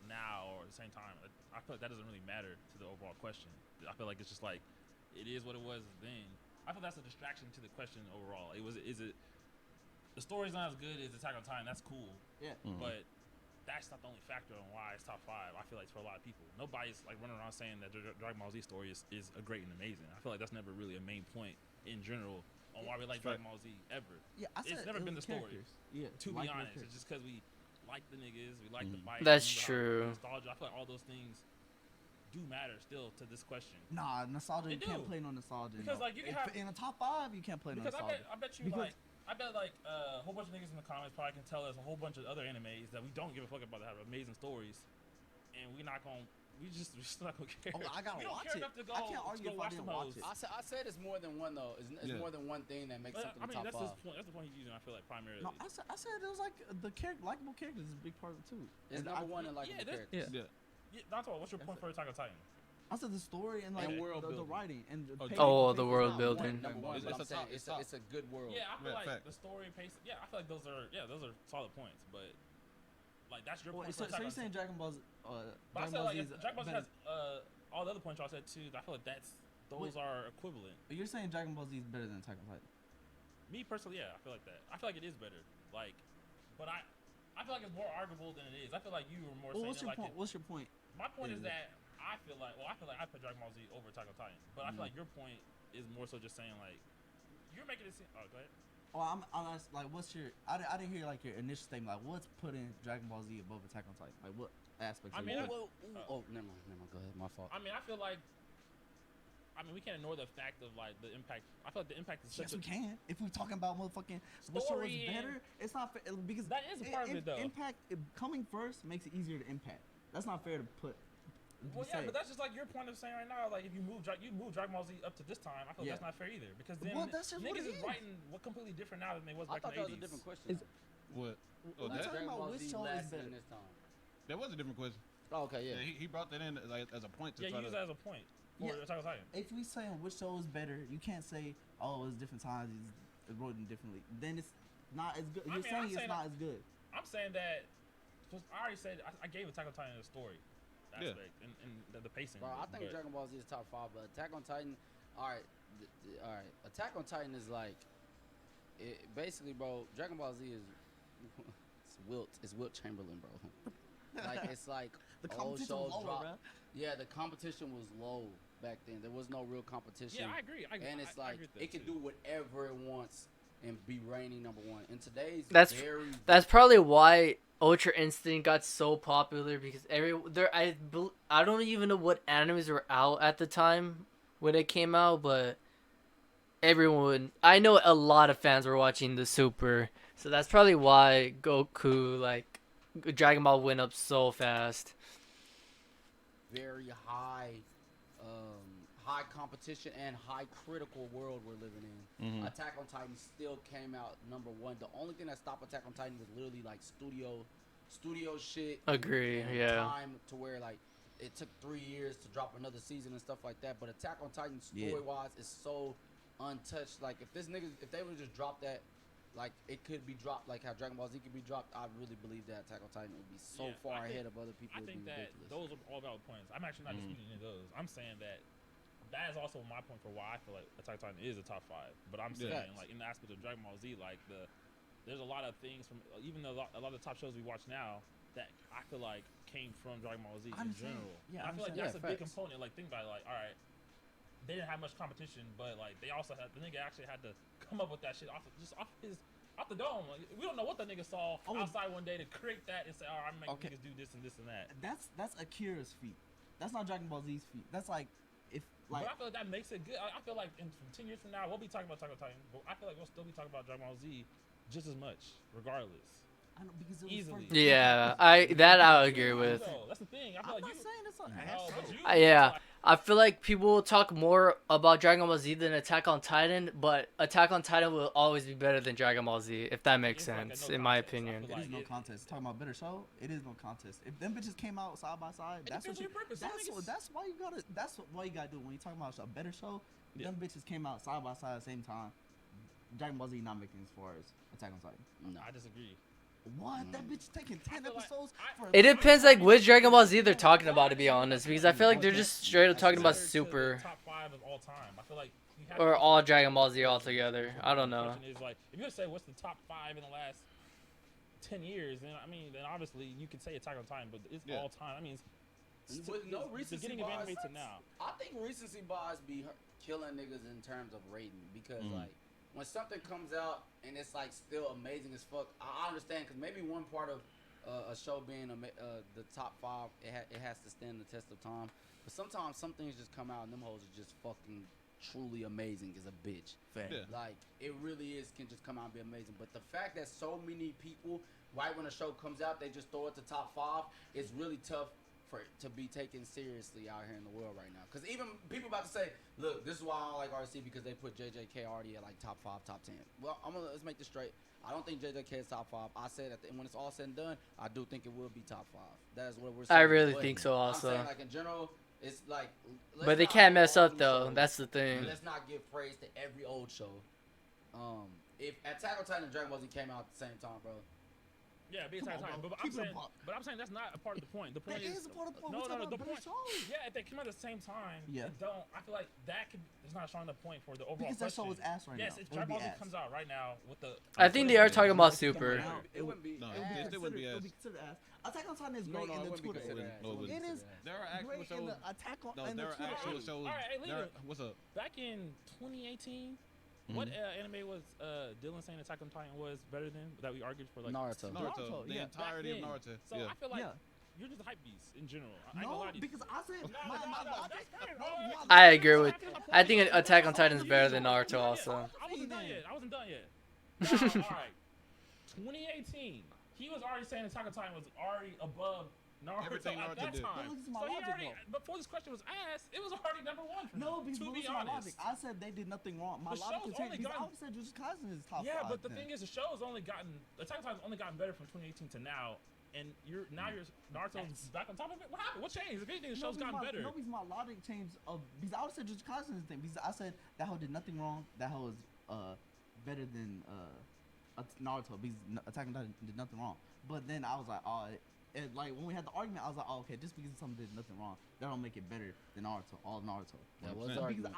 now or at the same time, I feel like that doesn't really matter to the overall question. I feel like it's just like it is what it was then. I feel that's a distraction to the question overall. Is it the story's not as good as Attack on Titan? That's cool. Yeah. But that's not the only factor on why it's top 5. I feel like for a lot of people, nobody's like running around saying that Dragon Ball Z story is a great and amazing. I feel like that's never really a main point in general on why we like Dragon Ball Z ever. Yeah, It's never been the story. Yeah. To be honest, it's just because we like the niggas, we like the fight. That's remember true. Nostalgia. I feel like all those things do matter still to this question. Nah, nostalgia. They You can't do. play no nostalgia. Because, like, you can have- in the top 5, you can't play no Because nostalgia. I bet you Because- I bet a whole bunch of niggas in the comments probably can tell us a whole bunch of other animes that we don't give a fuck about that have amazing stories, and we're just not gonna care. Oh, I gotta we don't watch care it. enough to go, I can't argue to go if I watch didn't them watch hoes. it. I said it's more than one though. It's Yeah. more than one thing that makes But, something I mean, top that's 5. his point. That's the point he's using. I feel like primarily. No, I said it was like the likable characters is a big part of it too. It's And number I- one in like yeah, characters. Yeah. Yeah. Yeah, not all. What's your point for Attack on Titan? I said the story and like And world the building. writing and the Oh, pacing. Oh, the Pacing is world not building. Number one, It's but a I'm saying top- it's top. it's a good world. Yeah, I feel Yeah, like fact. the story pace. Yeah, I feel like those are solid points. But like that's your Well, point. so for Attack you're on saying Titan. Dragon Ball's But I Dragon said Ball like Z if is Dragon Ball Z better- has all the other points y'all said too. I feel like those are equivalent. But you're saying Dragon Ball Z is better than Attack on Titan. Me personally, yeah, I feel like that. I feel like it is better. Like, but I feel like it's more arguable than it is. I feel like you were more Well, saying what's your like point? What's your point? my point is is it? that I feel like I put Dragon Ball Z over Attack on Titan, but I feel like your point is more so just saying like you're making it seem. Oh, go ahead. Oh, I'm asked, like, what's your? I didn't hear like your initial statement. Like, what's putting Dragon Ball Z above Attack on Titan? Like, what aspects? I of mean, it? Never mind. Go ahead. My fault. I mean, I feel like. I mean, we can't ignore the fact of like the impact. I feel like the impact is Yes, such we a can. If we're talking about motherfucking which show is Story and- better, it's not fair because That is a part of it, though. Impact coming first makes it easier to impact. That's not fair to put. Well, yeah, say. but that's just like your point of saying right now. Like, if you move Dragon Ball Z up to this time, I feel Yeah. that's not fair either. Because then Well, that's just what niggas it is is. writing what completely different now than they was I back thought in that the was a 80s. different question. Is- What? Oh, We're that? talking Dragon about Ball which Z show is lasted better. in this time. That was a different question. Oh, okay, yeah. Yeah, he brought that in as a point to Yeah, try you use to. that as a point for Yeah. Attack on Titan. If we saying which show is better, you can't say, oh, it's different times. It's wrote in differently. Then it's not as good. I You're mean, I'm saying it's saying not as good. I'm saying that. I already said I gave Attack on Titan the story Yeah. aspect and the pacing. Bro, I think but- Dragon Ball Z is top 5, but Attack on Titan, all right. Attack on Titan is like, basically, bro. Dragon Ball Z is it's Wilt Chamberlain, bro. Like it's like The old competition shows was lower, drop. bro. Yeah, the competition was low back then. There was no real competition. Yeah, I agree. And it's I like agree with that it can too. do whatever it wants and be reigning number one. In today's That's very That's probably why Ultra Instinct got so popular because I don't even know what animes were out at the time when it came out, but I know a lot of fans were watching the Super, so that's probably why Goku Dragon Ball went up so fast. very high high competition and high critical world we're living in. Mhm. Attack on Titan still came out number one. The only thing that stopped Attack on Titan was literally like studio shit. Agree, and yeah. Time to where like it took 3 years to drop another season and stuff like that. But Attack on Titan story wise is so untouched. Like if they would just drop that, like it could be dropped like how Dragon Ball Z could be dropped. I really believe that Attack on Titan would be so Yeah, far I think- ahead of other people. I it'd think be that ridiculous. those are all valid points. I'm actually not disputing any of those. I'm saying that is also my point for why I feel like Attack on Titan is a top 5. But I'm saying Facts. like in the aspect of Dragon Ball Z, like there's a lot of things from even though a lot of the top shows we watch now that I feel like came from Dragon Ball Z I in understand. general. Yeah, And I feel like understand. that's Yeah, a big facts. component. Like think about it, like all right, they didn't have much competition, but like they also had the nigga actually had to come up with that shit off the dome. Like, we don't know what the nigga saw outside one day to create that and say, "Oh, I'm making niggas do this and this and that." That's Akira's feat. That's not Dragon Ball Z's feat. That's like if like. But I feel like that makes it good. I feel like from 10 years from now, we'll be talking about Attack on Titan, but I feel like we'll still be talking about Dragon Ball Z just as much, regardless. I know because it was Easily. first. Yeah, I'll agree with. That's the thing. I feel I'm like not saying it's an no, ass. but you, Yeah, like, I feel like people talk more about Dragon Ball Z than Attack on Titan, but Attack on Titan will always be better than Dragon Ball Z, if that makes It's like a sense, no in my contest. I opinion. feel It is no Like, contest. Talking about better show, it is no contest. If them bitches came out side by side, that's what depends on you. your purpose. Some niggas- That's why you gotta. That's why you gotta do it when you talking about a better show. Yeah. Them bitches came out side by side at the same time. Dragon Ball Z not making as far as Attack on Titan. No. I disagree. What? That bitch taking 10 feel like- episodes for. It depends like which Dragon Ball Z they're talking about, to be honest, because I feel like they're just straight up talking about Considered to Super the top 5 of all time. I feel like you have or to- all Dragon Ball Z altogether. I don't The know. question is like, if you're gonna say what's the top 5 in the last 10 years, then I mean, then obviously you could say Attack on Titan, but it's all time. I mean, With no recency beginning of bias, anime to now. I think recency bias be killing niggas in terms of rating because like when something comes out and it's like still amazing as fuck, I understand because maybe one part of a show being the top 5, it has to stand the test of time. But sometimes some things just come out and them hoes are just fucking truly amazing as a bitch. Yeah. Like it really can just come out and be amazing. But the fact that so many people, right when a show comes out, they just throw it to top 5, it's really tough for it to be taken seriously out here in the world right now. Because even people about to say, look, this is why I don't like RC because they put JJK already at like top 5, top 10. Well, let's make this straight. I don't think JJK is top 5. I said when it's all said and done, I do think it will be top 5. That is what we're saying. I really But think so I'm also. saying like in general, it's like. But they can't mess up though. That's the thing. Let's not give praise to every old show. If Attack on Titan and Dragon Ball Z came out at the same time, bro. Yeah, be Attack on Titan. bro. But I'm Keep it a saying, buck. that's not a part of the point. The point That is a part of the point. No, We're talking the about point. better shows. Yeah, if they come out at the same time, Yeah. I feel like that is not a strong enough point for the overall Because that show question. is ass right Yes, now. if It would Dragon Ball be Z ass. comes out right now with the. I think they are talking about Super. It wouldn't be. No, ass. it still wouldn't be It ass. would be considered ass. Attack on Titan is No, great no, it in the wouldn't be Twitter considered era. ass. No, it wouldn't. It is There are actual great in shows. the Attack on No, and the there are Twitter actual era. shows. All right, hey, leave There it. what's up? Back in 2018, what anime was Dylan saying Attack on Titan was better than that we argued for like Naruto. Naruto, The yeah. entirety of Back Naruto. then. So Yeah. I feel like Yeah. you're just a hype beast in general. I ain't gonna No, lie to you. because I said No, my logic. that's fair. No, No, my I logic- agree with. I think Attack on Titan is You better just- than Naruto also. I wasn't done yet. Now, all right. 2018. He was already saying Attack on Titan was already above Naruto Everything at Naruto that did. time. But listen to my So he logic, already, though. before this question was asked, it was already number 1 for No, me. because To be listen to my honest. logic. I said they did nothing wrong. My The logic show's is only because I gotten- always said Jujutsu Kaisen is top 5. Yeah, but the then. thing is, the show's only gotten Attack on Titan's only gotten better from 2018 to now, and you're Naruto's back on top of it. What happened? What changed? If anything, the show's gotten better. Nobody's my logic changed. Because I would say Jujutsu Kaisen is the thing. Because I said that hoe did nothing wrong. That hoe is better than Naruto. Because Attack on Titan did nothing wrong. But then I was like, like when we had the argument, I was like, oh, okay, just because something did nothing wrong, that don't make it better than Naruto. All of Naruto. That was Because the Because argument.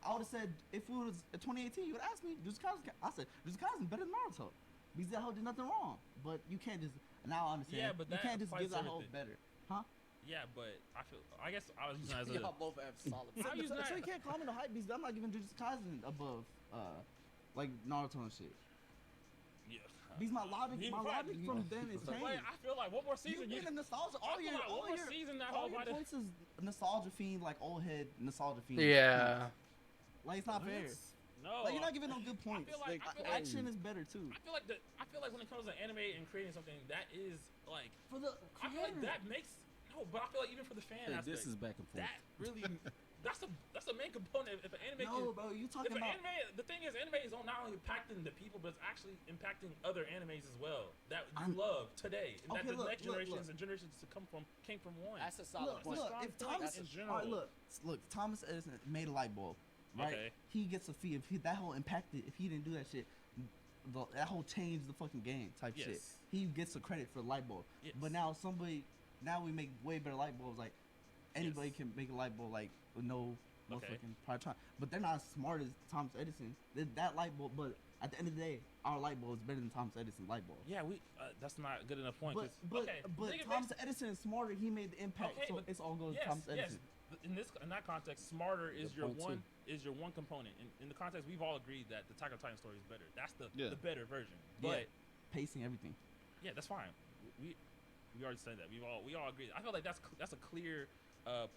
I would have said if it was 2018, you would ask me Jujutsu Kaisen. I said Jujutsu Kaisen better than Naruto. Because that hoe did nothing wrong. But you can't just now I understand. Yeah, but you that can't just applies give to that hoe everything. better, huh? Yeah, but I guess I was using that as a. Y'all both have solid. How you So not- you can't call me the hype beast. I'm not giving Jujutsu Kaisen above like Naruto and shit. Yeah. Because my logic from then is So wait, changed. I feel like one more season. You been a nostalgia I all feel your like one more season that all whole your might have. points is nostalgia fiend, like old head nostalgia fiend. Yeah. Like it's not fair. No. Like you're not giving no good points. feel like- I feel like- Action is better too. I feel like when it comes to anime and creating something, that is like. For the I feel like creator. that makes no, but I feel like even for the fan aspect, This is back and forth. that really that's the main component. If an anime No, is, bro, you if talking an about anime, the thing is, anime is not only impacting the people, but it's actually impacting other animes as well that you I'm- love today, and that Okay, the look, next look, generations look. and generations to come from came from one. That's a solid look, point. look, strong if point Thomas, in all general. right, look, Thomas Edison made a light bulb, right? Okay. He gets a fee if that whole impacted. If he didn't do that shit, that whole changed the fucking game type shit. Yes. He gets the credit for the light bulb. Yes. But now now we make way better light bulbs. Like anybody Yes. can make a light bulb like with no Okay. fucking prior time. But they're not as smart as Thomas Edison. That light bulb, but At the end of the day, our light bulb is better than Thomas Edison's light bulb. Yeah, that's not a good enough point. But okay, Thomas Edison is smarter. He made the impact, okay, so it's all goes to Thomas Edison. In that context, smarter is Good your point, one component. In the context, we've all agreed that the Attack on Titan story is better. That's the better version. But pacing, everything. yeah, that's fine. We already said that. We all agree. I feel like that's a clear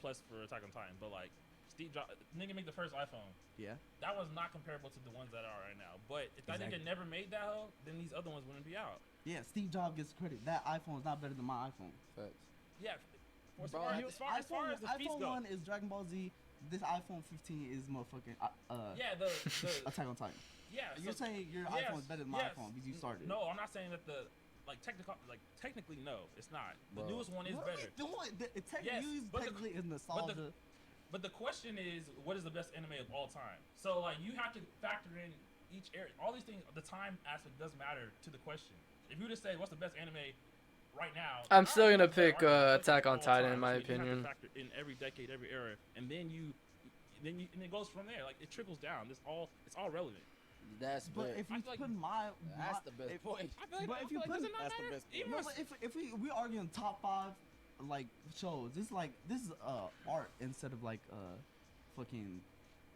plus for Attack on Titan. But like Steve Jobs, nigga made the first iPhone. Yeah. That was not comparable to the ones that are right now. But if that nigga never made that hoe, then these other ones wouldn't be out. Yeah, Steve Jobs gets credit. That iPhone is not better than my iPhone. Facts. Yeah. As Bro, far as the feats iPhone go. 1 is Dragon Ball Z. This iPhone 15 is motherfucking Yeah, the Attack on Titan. yeah. You're saying your iPhone is better than my iPhone because you started. No, I'm not saying that technically no, it's not. The Bro. newest one is What are better. we doing? Yes, but the- Technically is nostalgia. But the question is, what is the best anime of all time? So like you have to factor in each area. All these things, the time aspect does matter to the question. If you just say what's the best anime right now, I'm still gonna it's better pick, right now, Attack on all time. Titan, in my So you have to opinion. factor in every decade, every era, and then it goes from there. Like it trickles down. It's all relevant. That's But big. if you I feel like put That's the best point. I feel like, But I if feel you like put- does it not that's the matter? best Even no, if- but if we arguing top 5 like shows, this is art instead of like fucking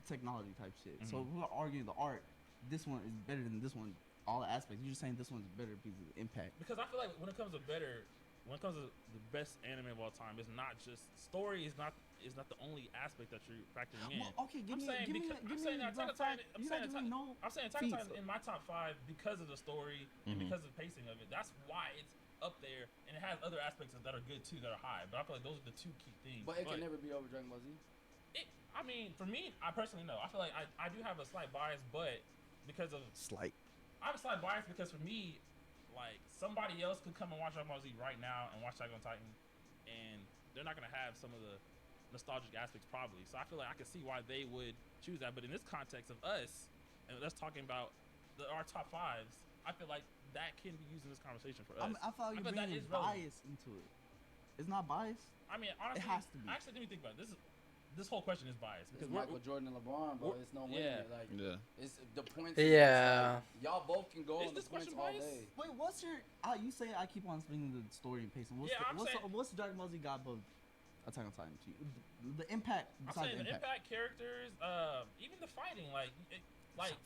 technology type shit. So if we're arguing the art, this one is better than this one. All the aspects. You're just saying this one's better because of the impact. Because I feel like when it comes to the best anime of all time, it's not just story is not the only aspect that you're factoring in. Well, okay, give I'm me saying give I'm me saying the Attack on fact- Titan. you not giving no I'm saying Attack on feats. Titan in my top 5 because of the story and because of the pacing of it. That's why it's up there, and it has other aspects that are good too, that are high. But I feel like those are the two key things. But it can never be over Dragon Ball Z. I mean, for me, I personally know. I feel like I do have a slight bias, but because of Slight. I have a slight bias because for me, like somebody else could come and watch Dragon Ball Z right now and watch Attack on Titan, and they're not gonna have some of the nostalgic aspects probably. So I feel like I can see why they would choose that. But in this context of us, and us talking about our top 5s, I feel like that can be used in this conversation for us. I feel like you're that bringing is relevant. bias into it. It's not bias. I mean, honestly, has to be. Actually, let me think about it. This whole question is biased It's because Michael Jordan and LeBron, bro. we're- It's no winning. yeah. Like Yeah. it's the points. Yeah. Like, y'all both can go Is on the this points question all biased? day. Wait, what's your? You say I keep on speaking the story and pacing. What's Yeah, I'm saying- what's Dragon Ball Z got above Attack on Titan to you? The impact. I'm Besides saying the the impact characters, even the fighting, like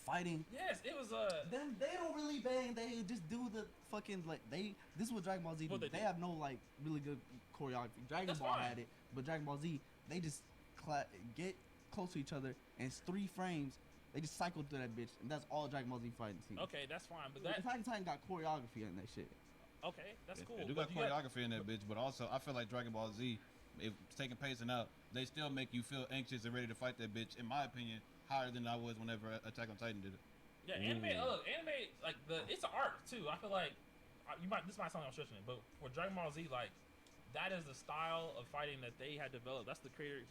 fighting. yes, it was Then they don't really bang. They just do the fucking like they. This is what Dragon Ball Z do. What they They do. have no like really good choreography. Dragon That's Ball fine. had it, but Dragon Ball Z they just get close to each other and it's 3 frames. They just cycle through that bitch, and that's all Dragon Ball Z fighting scene. okay, that's fine, but that Attack on Titan got choreography in that shit. okay, that's cool. They do but got you got- choreography in that bitch, but also I feel like Dragon Ball Z, if taking pacing out, they still make you feel anxious and ready to fight that bitch. In my opinion, higher than I was whenever Attack on Titan did it. Yeah, anime. Look, anime like it's an art too. I feel like this might sound like I'm stretching it, but for Dragon Ball Z, like that is the style of fighting that they had developed. That's the creator.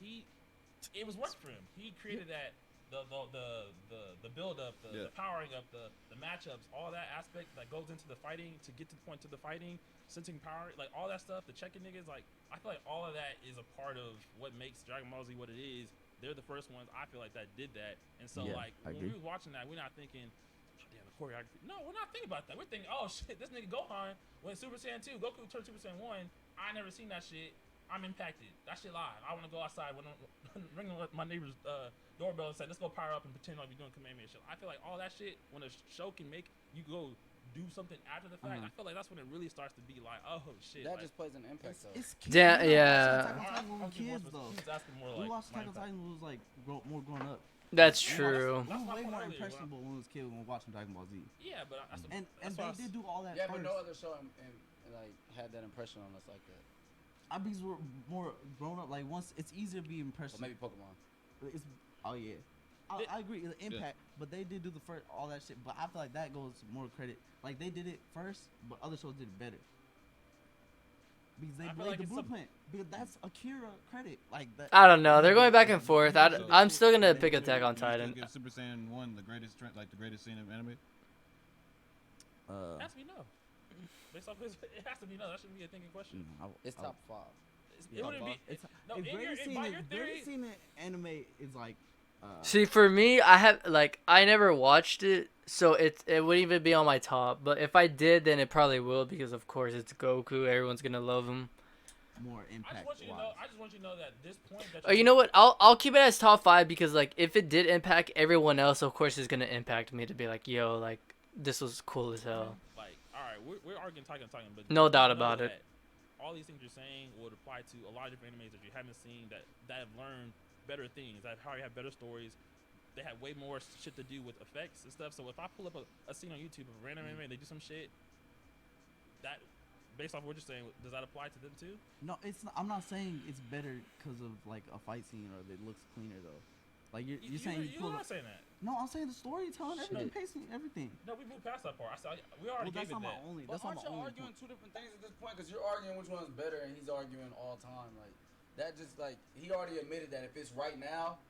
It was work for him. He created that the build up, the powering up, the matchups, all that aspect that goes into the fighting to get to the point to the fighting, sensing power, like all that stuff. The checking niggas, like I feel like all of that is a part of what makes Dragon Ball Z what it is. They're the first ones I feel like that did that, and so Yeah, like I when agree. we was watching that, we're not thinking, oh, damn, the choreography. No, we're not thinking about that. We're thinking, oh shit, this nigga Gohan went Super Saiyan 2, Goku turned Super Saiyan 1. I never seen that shit. I'm impacted. That shit live. I want to go outside when I'm ringing my neighbor's doorbell and say, let's go power up and pretend like we're doing Kamehameha shit. I feel like all that shit, when a show can make you go do something after the fact, I feel like that's when it really starts to be like, oh shit. That like, just plays an impact though. It's Yeah, kids. We yeah. watched Attack on Titan when we were I'm kids more though. he was asking more We like watched my Attack on impact. Titan when we was like more grown up. That's Yeah, true. We That's were my way point more earlier, impressionable when we was kids when we were watching Dragon Ball Z. Yeah, but that's And that's they what I was- did do all that Yeah, first. but no other show like had that impression on us like that. I because we're more grown up. Like once it's easier to be impressed. Or maybe Pokemon. It's oh yeah. I agree, the impact, but they did do the first all that shit. But I feel like that goes more credit. Like they did it first, but other shows did it better because they I feel laid like the it's blueprint. Because that's Akira credit. Like that. I don't know. They're going back and forth. I'm still gonna pick Attack on You still Titan. give Super Saiyan 1 the greatest strength, like the greatest scene of anime. It has to be no. Based off his, it has to be no. That shouldn't be a thinking question. It's top 5. It wouldn't be. It's No, if in greatest scene, by your theory, greatest scene in anime is like See, for me, I never watched it, so it wouldn't even be on my top. But if I did, then it probably will because of course it's Goku. Everyone's gonna love him. More I impact. just want you to know. I just want you to know that at this point that You know what? I'll keep it as top 5 because like if it did impact everyone else, of course it's gonna impact me to be like, yo, like this was cool as hell. like, all right, we're arguing, talking, but No just doubt know about it. that all these things you're saying would apply to a lot of different animes that you haven't seen that have learned better things, that probably have better stories. They have way more shit to do with effects and stuff. So if I pull up a scene on YouTube of a random anime and they do some shit, that based off what you're saying, does that apply to them too? No, it's. Not, I'm not saying it's better because of like a fight scene or it looks cleaner though. Like you're saying you pull You're up. not saying that. No, I'm saying the storytelling, everything, Shit. pacing, everything. No, we moved past that part. We already Well, that's gave not it my that. only. But That's not aren't my y'all only arguing point. two different things at this point? Because you're arguing which one's better, and he's arguing all time. Like that, just like he already admitted that if it's right now,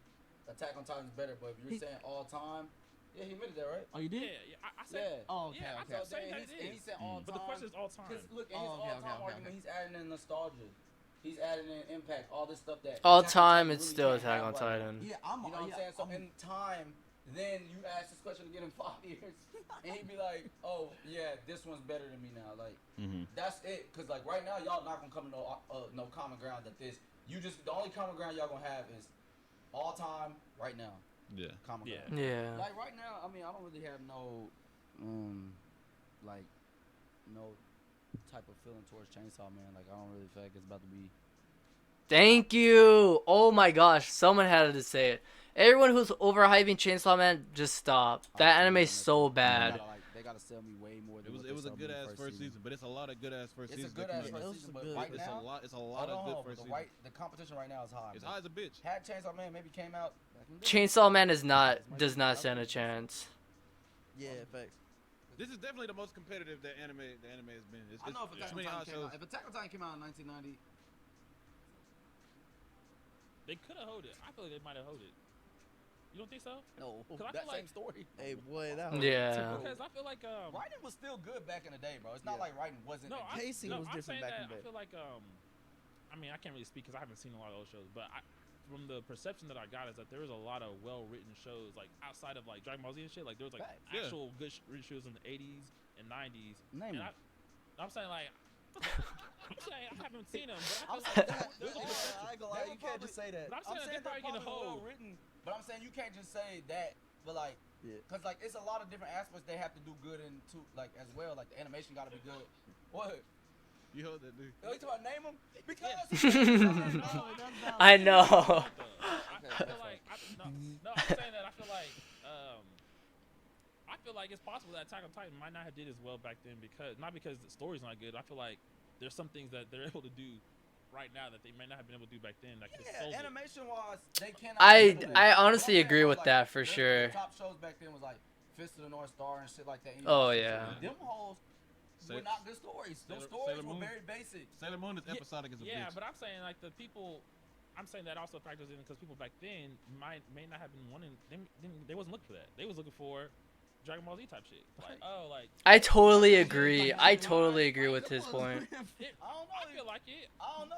Attack on Titan's better. But if you're saying all time, yeah, he admitted that, right? Oh, you did? Yeah. I said. Yeah. Oh, okay, Yeah, okay. I'm saying that it And he is. said all time. But the question is all time. Because look, in his Oh, okay, all-time okay, argument, okay. he's adding in nostalgia. He's adding in impact, all this stuff that All Attack on time, Titan it's really still can't Attack have on right now. Titan. Yeah, I'm. You know what I'm yeah, saying? So I'm- in time, then you ask this question again in 5 years, and he'd be like, "Oh yeah, this one's better than me now." Like that's it. Cause like right now, y'all not gonna come to no common ground that this. You just the only common ground y'all gonna have is all time right now. Yeah. Common Yeah. ground. Yeah. Like right now, I mean, I don't really have no, like, no type of feeling towards Chainsaw Man. Like I don't really feel like it's about to be. Thank you. Oh my gosh, someone had to say it. Everyone who's overhyping Chainsaw Man, just stop. That anime is so bad. They gotta sell me way more than It was a good ass first season, but it's a lot of good ass first It's a seasons. good that ass come out. first season, but right It's a now, lot. It's a lot of good first seasons. the competition right now is high. It's bro. high as a bitch. Had Chainsaw Man maybe came out back in the day. Chainsaw Man does not stand a chance. Yeah, facts. This is definitely the most competitive the anime has been. It's, I know if Attack too on many Titan hot came shows. out, if Attack on Titan came out in 1990, They could have held it. I feel like they might have held it. You don't think so? no, 'Cause I that feel same like- story. Hey, boy, that was Yeah. typical. Because I feel like Writing was still good back in the day, bro. It's not Yeah. like writing wasn't. no, Pacing was I'm different saying back that in the I day. feel like I mean I can't really speak because I haven't seen a lot of those shows, but from the perception that I got is that there was a lot of well-written shows like outside of like Dragon Ball Z and shit. Like there was like Facts. Yeah. actual good written shows in the 80s and 90s. Name And it. I'm saying like I'm saying I haven't seen them, but I I'm feel saying like there's a I perception. ain't gonna lie, you can't just say that. But I'm saying that they're probably getting well hold. written, but I'm saying you can't just say that. But like, Yeah. cause like it's a lot of different aspects they have to do good into like as well. Like the animation got to be good. What? You heard that dude. Oh, you talking about name them? Because I know. I feel like no, I'm saying that I feel like it's possible that Attack on Titan might not have did as well back then because not because the story's not good. I feel like there's some things that they're able to do right now that they may not have been able to do back then. That could yeah, sold it. animation wise, they cannot. I honestly But I'm saying, agree bro, with like, that for the sure. top shows back then was like Fist of the North Star and shit like that. You Oh, know, yeah. Them hoes were Sailor- not good stories. Those stories Sailor were Moon. very basic. Sailor Moon is episodic as a Yeah, bitch. but I'm saying like the people. I'm saying that also factors in because people back then may not have been wanting. They wasn't looking for that. They was looking for Dragon Ball Z type shit. Like I totally agree. I totally agree with his point. I don't know. I feel like it. I don't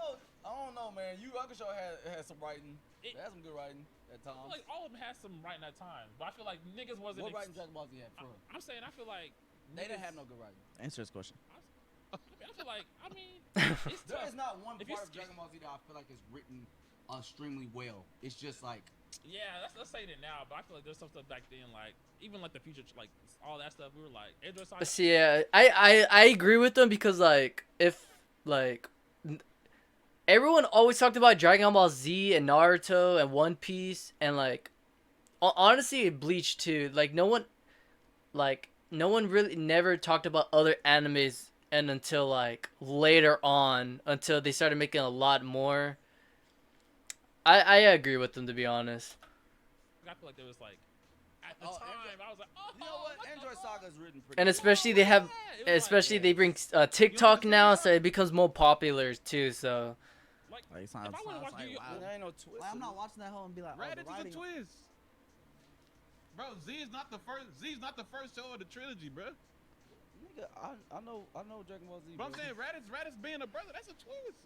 know, man. Yu Hakusho had some writing. It- They had some good writing at I times. feel like all of them had some writing at times, but I feel like niggas wasn't. What writing Dragon Ball Z had for real? I'm saying I feel like They didn't niggas- have no good writing. Answer this question. I feel like it's There tough. is not one If you part of skip- Dragon Ball Z that I feel like is written extremely well. It's just like Yeah, let's say it now, but I feel like there's some stuff back then, like even like the future, like all that stuff. We were like, Android Sonic. See, yeah, I agree with them because like if like everyone always talked about Dragon Ball Z and Naruto and One Piece and like honestly Bleach too. Like no one really never talked about other animes and until like later on until they started making a lot more. I agree with them to be honest. I feel like there was like at the Oh, time Android- I was like, oh, you know what? the Android fuck? Saga is written pretty. And good. especially they have Yeah, it was like- especially they bring TikTok now so it becomes more popular too, so Like, Like, if I would have watched like, Yu-Gi-Oh, wow. There ain't no twist. Like, I'm in not it. watching that whole and be like, oh, the Raditz is writing. a twist. Bro, Z is not the first show of the trilogy, bro. Nigga, I know Dragon Ball Z. But I'm bro. saying Raditz being a brother, that's a twist.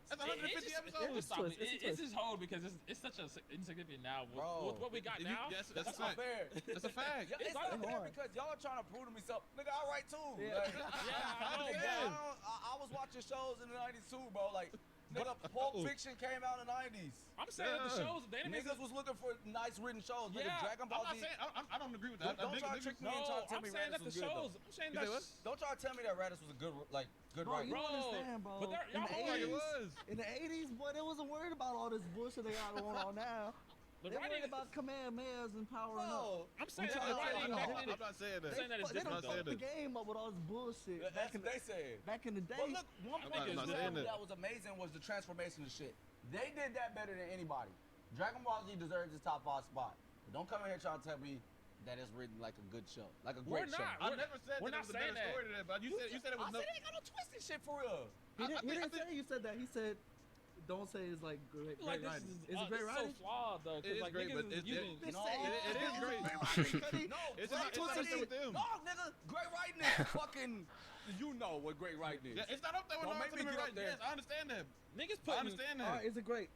That's 150 episodes. It's just hold because it's such a insignificant now. With what we got now, That's That's a fact. not fair. That's a fact. It's not fair because y'all are trying to prove to me something. Nigga, I write too. Yeah. Like, I know, bro. I was watching shows in the 90s too, bro. Like, nigga, Pulp Fiction came out in the 90s. I'm saying that the shows, the anime. Niggas was looking for nice written shows. Nigga, Yeah, Dragon Ball I'm not Z. saying I don't agree with that. Don't try to trick me and try to tell I'm me saying Raditz that was the good, shows. though. I'm saying You say that. what? Don't try to tell me that Raditz was a good good Bro, writer. you don't understand, bro. But in y'all the like it 80s, was. in the 80s, boy, they wasn't worried about all this bullshit they got going on now. The They worried writing. about Kamehamehas and powering up. Bro, I'm saying I'm that the trying to- writing. I'm not saying that. saying that it's They different done though. fucked the game up with all this bullshit. that's what they said. Back in the day, But look, one I'm thing not saying that. that was amazing was the transformation of shit. They did that better than anybody. Dragon Ball Z deserves its top 5 spot. But don't come in here trying to tell me that it's written like a good show, like a We're great show. not. I never said we're that it not was a saying better that. story than that, but you said it was I no. said they ain't got no twisted shit for real. he didn't, I think- say you said that. He said, "Don't say it's like great, Like great this writing. is Is it great so writing?" flawed though. It is Like great, but niggas is using. it is great. No, It's great not the writing same with them. No, nigga, great writing is fucking. You know what great writing is. Yeah, it's not up there with Don't no make me ultimate get up right. there. Yes, I understand that. Niggas I putting. understand All that. right, is it great?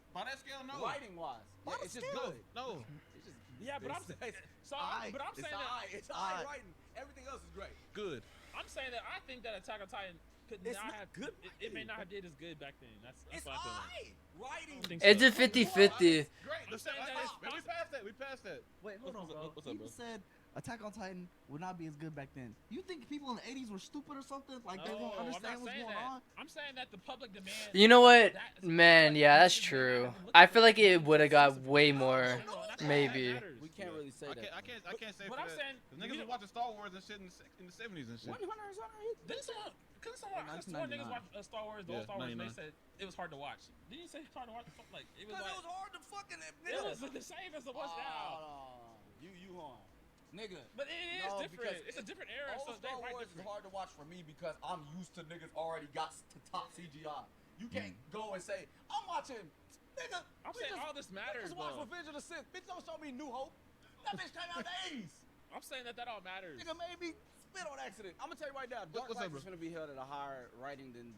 By that scale, no. Writing wise, Why it's the just scale? good. No. It's just Yeah, but I'm Aight. but I'm It's saying that aight. It's aight writing. Everything else is great. Good. I'm saying that I think that Attack on Titan could It's not not have good It may writing. not have did as good back then. That's It's what I feel like. aight. Writing. I think It's so. a 50-50. Great. I'm saying that it's We passed that. We passed that. Wait, hold on, What's bro. up, He bro? just said Attack on Titan would not be as good back then. You think people in the 80s were stupid or something? Like they No, won't I'm understand not what's saying going that. on? I'm saying that the public demand. You know what, that- man? like, Yeah, that's niggas true. have been looking I for feel like it things would have got since- way No, more. no, that's- Maybe. that matters. We can't really say that. I can't say But for I'm that. saying- 'Cause niggas was watching Star Wars and shit in the 70s and shit. Didn't someone? Couldn't someone? I saw niggas 1999. watch Star Wars, the Yeah, old Star Wars, and they 99. said it was hard to watch. Didn't you say it's hard to watch? Like it was Because like it was hard to fucking. it was the same as it was now. You on. Nigga. But it is No, different. because It's a different era, Old so they Star write Wars is different. hard to watch for me because I'm used to niggas already got to top CGI. You can't go and say, I'm watching, nigga. I'm we saying just- all this we matters, just watched though. Revenge of the Sith. Bitch, don't show me New Hope. That bitch came out in the 80s. I'm saying that all matters. Nigga made me spit on accident. I'm gonna tell you right now, Dark what's up, Knight bro? is It's gonna be held at a higher rating than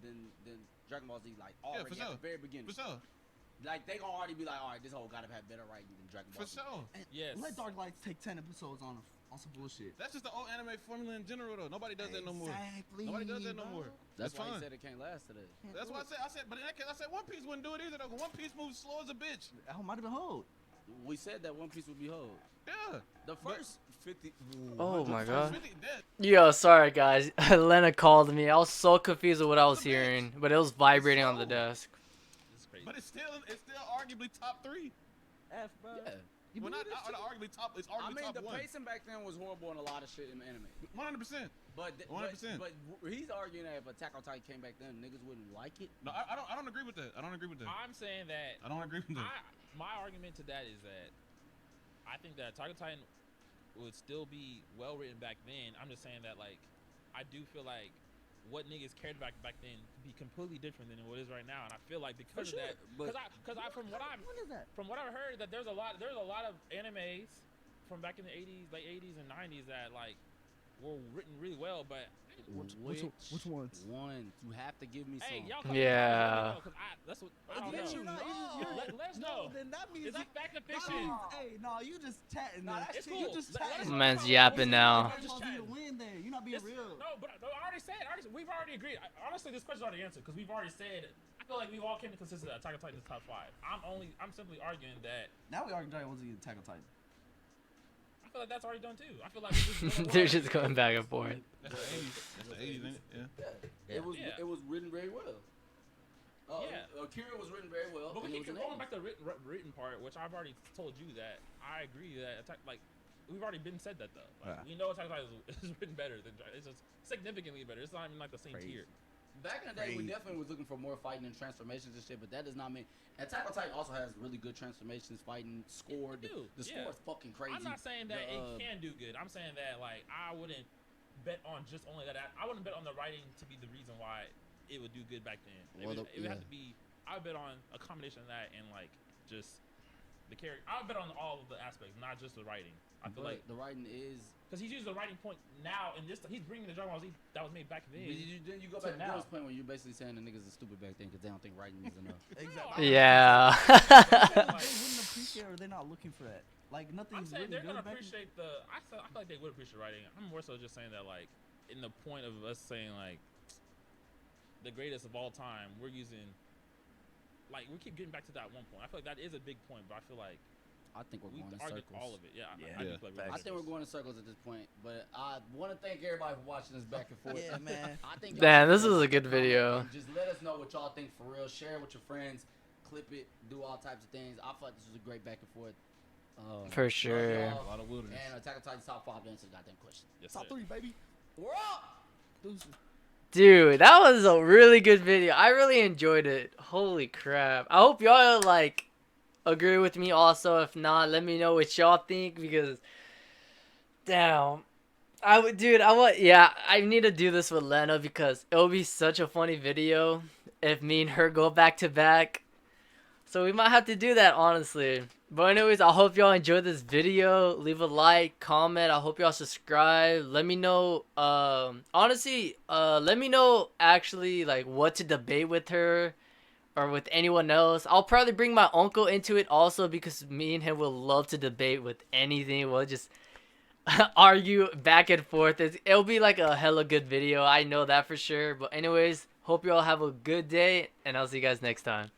Dragon Ball Z, like already for at sure. the very beginning. For sure. Like they gonna already be like, all right, this whole gotta have better writing than Dragon For Ball Z. sure. And Yes. Let Dark Lights take 10 episodes on some bullshit. That's just the old anime formula in general, though. Nobody does that no more. Exactly. Nobody does that no bro. more. That's It's why fine. he said it can't last today. That's why I said, but in that case, I said One Piece wouldn't do it either, though. 'Cause One Piece moves slow as a bitch. That might have been hold. We said that One Piece would be whole. Yeah. The first 50. Oh my god. 50 dead. Yo, sorry guys. Lena called me. I was so confused with what I was hearing, but it was vibrating on the desk. It's crazy. But it's still arguably top 3. F, bro. Yeah. You Well, not believe this shit? arguably top. It's I arguably mean, top the 1. pacing back then was horrible in a lot of shit in the anime. 100%. But 100%. but he's arguing that if Attack on Titan came back then, niggas wouldn't like it. No, I don't agree with that. I don't agree with that. I'm saying that I don't agree with that. my argument to that is that I think that Attack on Titan would still be well written back then. I'm just saying that like I do feel like what niggas cared about back then could be completely different than what it is right now, and I feel like because For of that, sure, but- because I from what When is that? I've heard that there's a lot of animes from back in the 80s, late 80s and 90s that like were written really well, but Which ones? One, you have to give me hey, some. y'all come Yeah. that's what I don't Let know. you know. Let us know. Then that means Is that fact or fiction? Hey, no, you just chatting. Nah, there. that's It's cheating. cool. You just Let us chatting. know. Man's yapping now. I'm supposed to be a win there. You're not being real. No, but I already said. We've already agreed. Honestly, this question's already answered because we've already said. I feel like we've all came to consensus that Attack on Titan is top 5. I'm simply arguing that. Now we arguing Dragon Ball Z Attack on Titan. I feel like that's already done too. I feel like we just They're just going back and forth. That's the 80s. That's the 80s, ain't it? Yeah. Yeah. It was written very well. Yeah. Akira was written very well. But we and it keep was an going back to the written part, which I've already told you that I agree that we've already been said that though. Like, we know Attack on Titan is written better than it's just significantly better. It's not even like the same tier. Back in the day, we definitely was looking for more fighting and transformations and shit, but that does not mean Attack on Titan also has really good transformations, fighting, score. It do, The yeah. score is fucking crazy. I'm not saying that it can do good. I'm saying that like I wouldn't bet on just only that. I wouldn't bet on the writing to be the reason why it would do good back then. It would have to be. I would bet on a combination of that and like just the character. I bet on all of the aspects, not just the writing. I feel like the writing is. because he's using the writing point now, and this he's bringing the Dragon Ball Z that was made back then. Then you go to back to now. Bill's point when you're basically saying the niggas are stupid back then because they don't think writing is enough. Exactly. Yeah. They wouldn't appreciate or they're not looking for that. Like I'm nothing's saying really they're good gonna back. appreciate the. I feel like they would appreciate writing. I'm more so just saying that like in the point of us saying like the greatest of all time, we're using like we keep getting back to that one point. I feel like that is a big point, but I feel like I think we're we going in argue circles. all of it. Yeah, Yeah. I do feel like I think we're going in circles at this point, but I want to thank everybody for watching this back and forth. Yeah, man. I think Damn, y'all this should was a just good comment video. and just let us know what y'all think for real. Share it with your friends, clip it, do all types of things. I feel like this was a great back and forth. For love sure. y'all. A lot of wilderness. And Attack on Titan top 5 to answer the goddamn question. Yes, Top sir. 3, baby. We're up. Deuces. Dude, that was a really good video. I really enjoyed it. Holy crap. I hope y'all like agree with me also. If not, let me know what y'all think because damn. I need to do this with Lena because it'll be such a funny video if me and her go back to back. So we might have to do that honestly. But anyways, I hope y'all enjoyed this video. Leave a like, comment. I hope y'all subscribe. Let me know let me know actually like what to debate with her or with anyone else. I'll probably bring my uncle into it also because me and him will love to debate with anything. We'll just argue back and forth. It'll be like a hella good video. I know that for sure. But anyways, hope y'all have a good day and I'll see you guys next time.